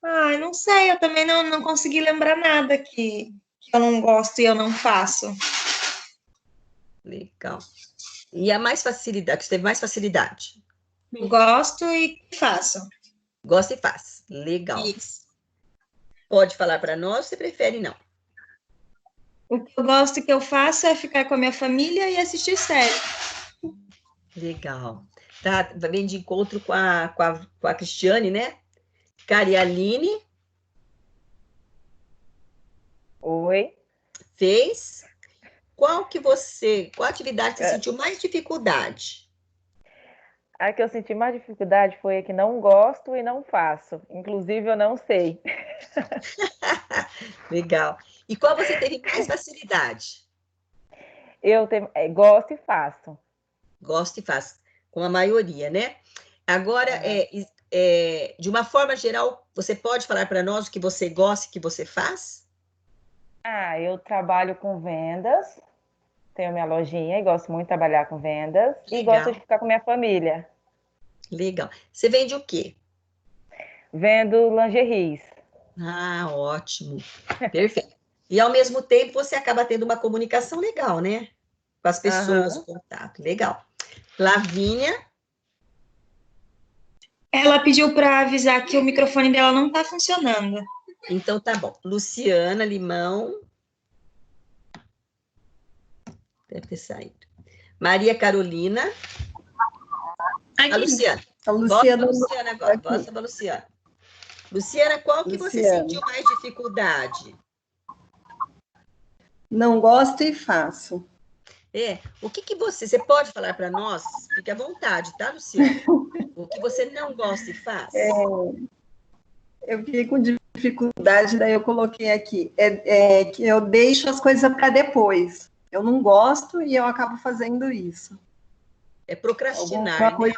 Eu não sei, eu também não consegui lembrar nada que eu não gosto e eu não faço. Legal. E a mais facilidade, você teve mais facilidade? Gosto e faço. Gosta e faz. Legal. Isso. Pode falar para nós ou você prefere não? O que eu gosto e que eu faço é ficar com a minha família e assistir série. Legal. Tá, vem de encontro com a Cristiane, né? Carialine. Oi. Fez. Qual atividade você sentiu mais dificuldade? A que eu senti mais dificuldade foi a que não gosto e não faço. Inclusive, eu não sei. Legal. E qual você teve mais facilidade? Eu gosto e faço. Gosto e faz, com a maioria, né? Agora, de uma forma geral, você pode falar para nós o que você gosta e o que você faz? Eu trabalho com vendas, tenho minha lojinha e gosto muito de trabalhar com vendas. Legal. E gosto de ficar com minha família. Legal. Você vende o quê? Vendo lingeries. Ótimo. Perfeito. E, ao mesmo tempo, você acaba tendo uma comunicação legal, né? Com as pessoas, o contato. Legal. Lavínia? Ela pediu para avisar que o microfone dela não está funcionando. Então, tá bom. Luciana Limão. Deve ter saído. Maria Carolina. Aqui. A Luciana. A Luciana. Volta para Luciana agora. Volta para Luciana. Luciana, qual que você sentiu mais dificuldade? Não gosto e faço. O que você pode falar para nós? Fique à vontade, tá, Luciana? O que você não gosta e faz? Eu fiquei com dificuldade, daí eu coloquei aqui. Que eu deixo as coisas para depois. Eu não gosto e eu acabo fazendo isso. É procrastinar, né?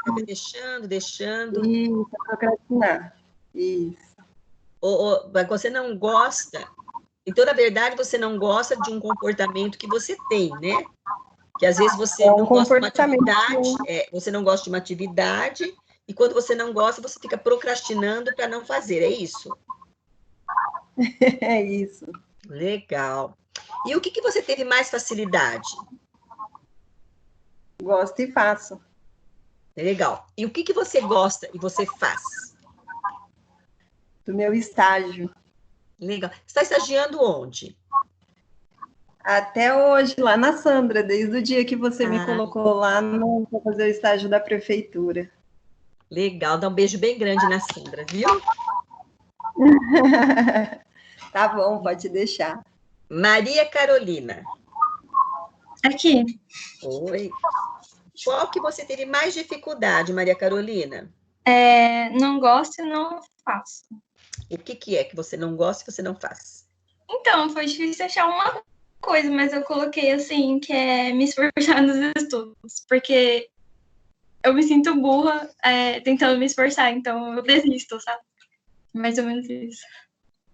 Deixando. Isso, é procrastinar. Isso. Mas você não gosta. Então, na verdade, você não gosta de um comportamento que você tem, né? Que às vezes você não gosta de uma atividade, você não gosta de uma atividade, e quando você não gosta, você fica procrastinando para não fazer, é isso? É isso. Legal. E o que você teve mais facilidade? Gosto e faço. Legal. E o que você gosta e você faz? Do meu estágio. Legal. Você está estagiando onde? Até hoje, lá na Sandra, desde o dia que você me colocou lá para fazer o estágio da prefeitura. Legal, dá um beijo bem grande na Sandra, viu? Tá bom, pode deixar. Maria Carolina. Aqui. Oi. Qual que você teve mais dificuldade, Maria Carolina? Não gosto e não faço. O que é que você não gosta e você não faz? Então, foi difícil achar uma coisa, mas eu coloquei assim, que é me esforçar nos estudos, porque eu me sinto burra tentando me esforçar, então eu desisto, sabe? Mais ou menos isso.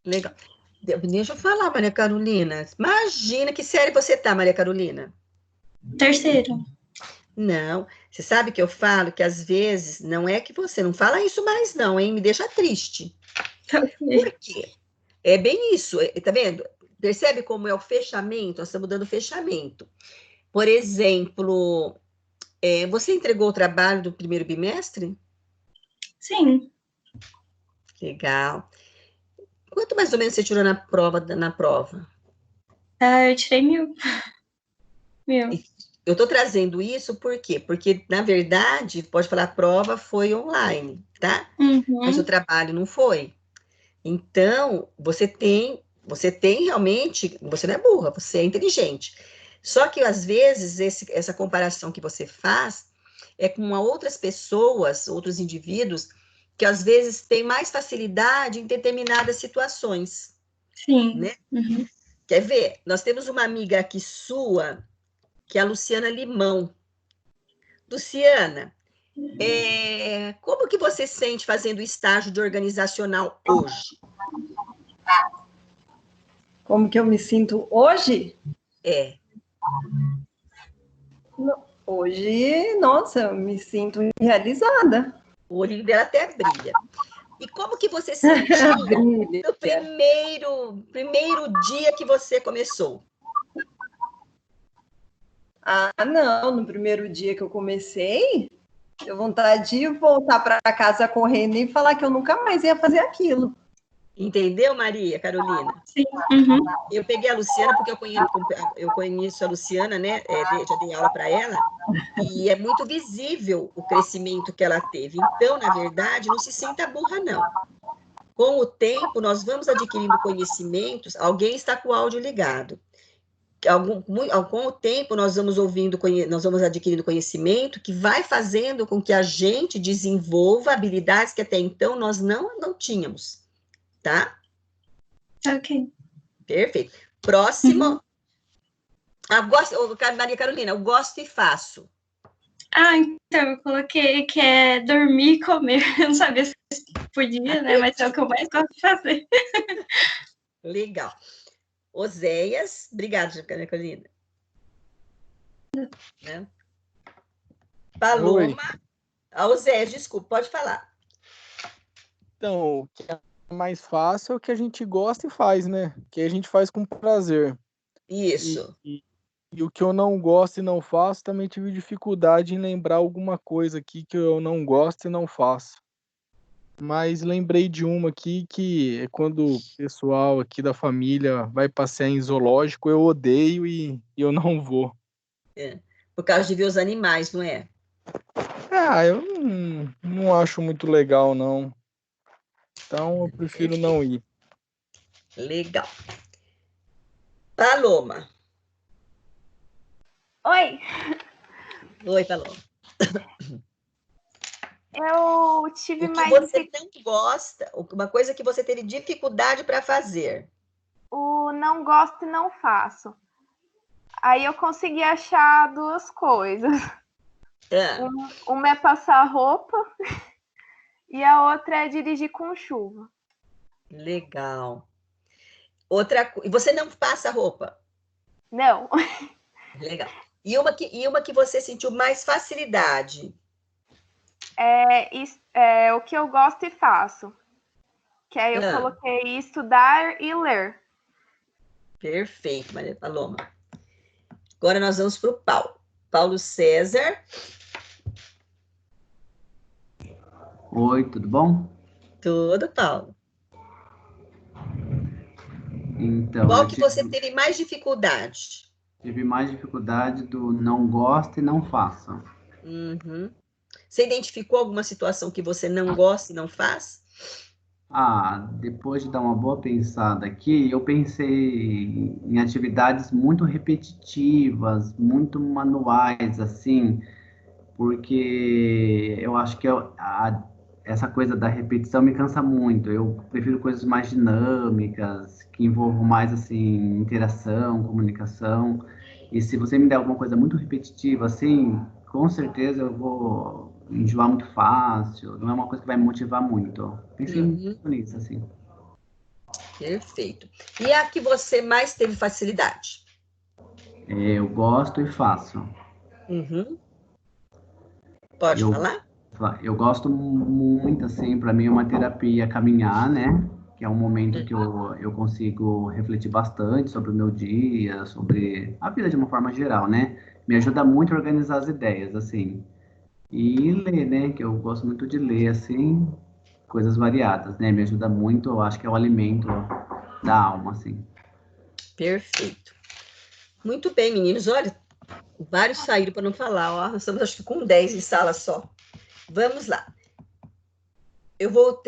Legal. Deixa eu falar, Maria Carolina. Imagina que série você tá, Maria Carolina? Terceiro. Não. Você sabe que eu falo que às vezes não é que você não fala isso mais, não, hein? Me deixa triste. Por quê? É bem isso, tá vendo? Percebe como é o fechamento? Nós estamos dando fechamento. Por exemplo, você entregou o trabalho do primeiro bimestre? Sim. Legal. Quanto mais ou menos você tirou na prova? Eu tirei 1000. Eu estou trazendo isso por quê? Porque, na verdade, pode falar, a prova foi online, tá? Uhum. Mas o trabalho não foi. Então, você tem realmente, você não é burra, você é inteligente. Só que, às vezes, essa comparação que você faz é com outras pessoas, outros indivíduos, que às vezes têm mais facilidade em determinadas situações. Sim. Né? Uhum. Quer ver? Nós temos uma amiga aqui sua, que é a Luciana Limão. Luciana, como que você sente fazendo estágio de organizacional hoje? Como que eu me sinto hoje? Hoje, nossa, eu me sinto realizada. O olhinho dela até brilha. E como que você sentiu no primeiro dia que você começou? Não, no primeiro dia que eu comecei, deu vontade de voltar para casa correndo e falar que eu nunca mais ia fazer aquilo. Entendeu, Maria Carolina? Sim. Uhum. Eu peguei a Luciana porque eu conheço a Luciana, né? Já dei aula para ela, e é muito visível o crescimento que ela teve. Então, na verdade, não se sinta burra, não. Com o tempo, nós vamos adquirindo conhecimentos. Alguém está com o áudio ligado. Com o tempo, nós vamos adquirindo conhecimento que vai fazendo com que a gente desenvolva habilidades que até então nós não tínhamos. Tá? Ok. Perfeito. Próximo. Maria Carolina, eu gosto e faço. Então, eu coloquei que é dormir e comer. Eu não sabia se podia, né? Mas é o que eu mais gosto de fazer. Legal. Oséias, obrigada, Maria Carolina. Né? Paloma. Oséias, desculpa, pode falar. Então, o que é mais fácil é o que a gente gosta e faz, né? Que a gente faz com prazer. Isso. E o que eu não gosto e não faço, também tive dificuldade em lembrar alguma coisa aqui que eu não gosto e não faço. Mas lembrei de uma aqui que é quando o pessoal aqui da família vai passear em zoológico, eu odeio e eu não vou. Por causa de ver os animais, não é? Eu não acho muito legal, não. Então, eu prefiro não ir. Legal. Paloma. Oi. Oi, Paloma. Eu tive o que mais... você não gosta, uma coisa que você teve dificuldade para fazer. O não gosto e não faço. Aí eu consegui achar 2 coisas. Uma é passar roupa e a outra é dirigir com chuva. Legal. E você não passa roupa? Não. Legal. E uma que você sentiu mais facilidade? O que eu gosto e faço. Que aí eu coloquei estudar e ler. Perfeito, Maria Paloma. Agora nós vamos para o Paulo. Paulo César. Oi, tudo bom? Tudo, Paulo. Então, qual que você teve mais dificuldade? Tive mais dificuldade do não gosto e não faço. Uhum. Você identificou alguma situação que você não gosta e não faz? Depois de dar uma boa pensada aqui, eu pensei em atividades muito repetitivas, muito manuais, assim, porque eu acho que essa coisa da repetição me cansa muito. Eu prefiro coisas mais dinâmicas, que envolvam mais, assim, interação, comunicação. E se você me der alguma coisa muito repetitiva, assim, com certeza eu vou enjoar muito fácil. Não é uma coisa que vai me motivar muito. Pensei muito nisso, assim. Perfeito. E a que você mais teve facilidade? Eu gosto e faço. Pode falar? Eu gosto muito, assim, para mim é uma terapia caminhar, né? Que é um momento que eu consigo refletir bastante sobre o meu dia, sobre a vida de uma forma geral, né? Me ajuda muito a organizar as ideias, assim. E ler, né? Que eu gosto muito de ler, assim, coisas variadas, né? Me ajuda muito, eu acho que é o alimento da alma, assim. Perfeito. Muito bem, meninos. Olha, vários saíram para não falar, ó. Nós estamos, acho que, com 10 em sala só. Vamos lá. Eu vou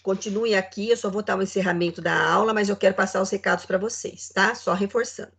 continue aqui, eu só vou dar o encerramento da aula, mas eu quero passar os recados para vocês, tá? Só reforçando.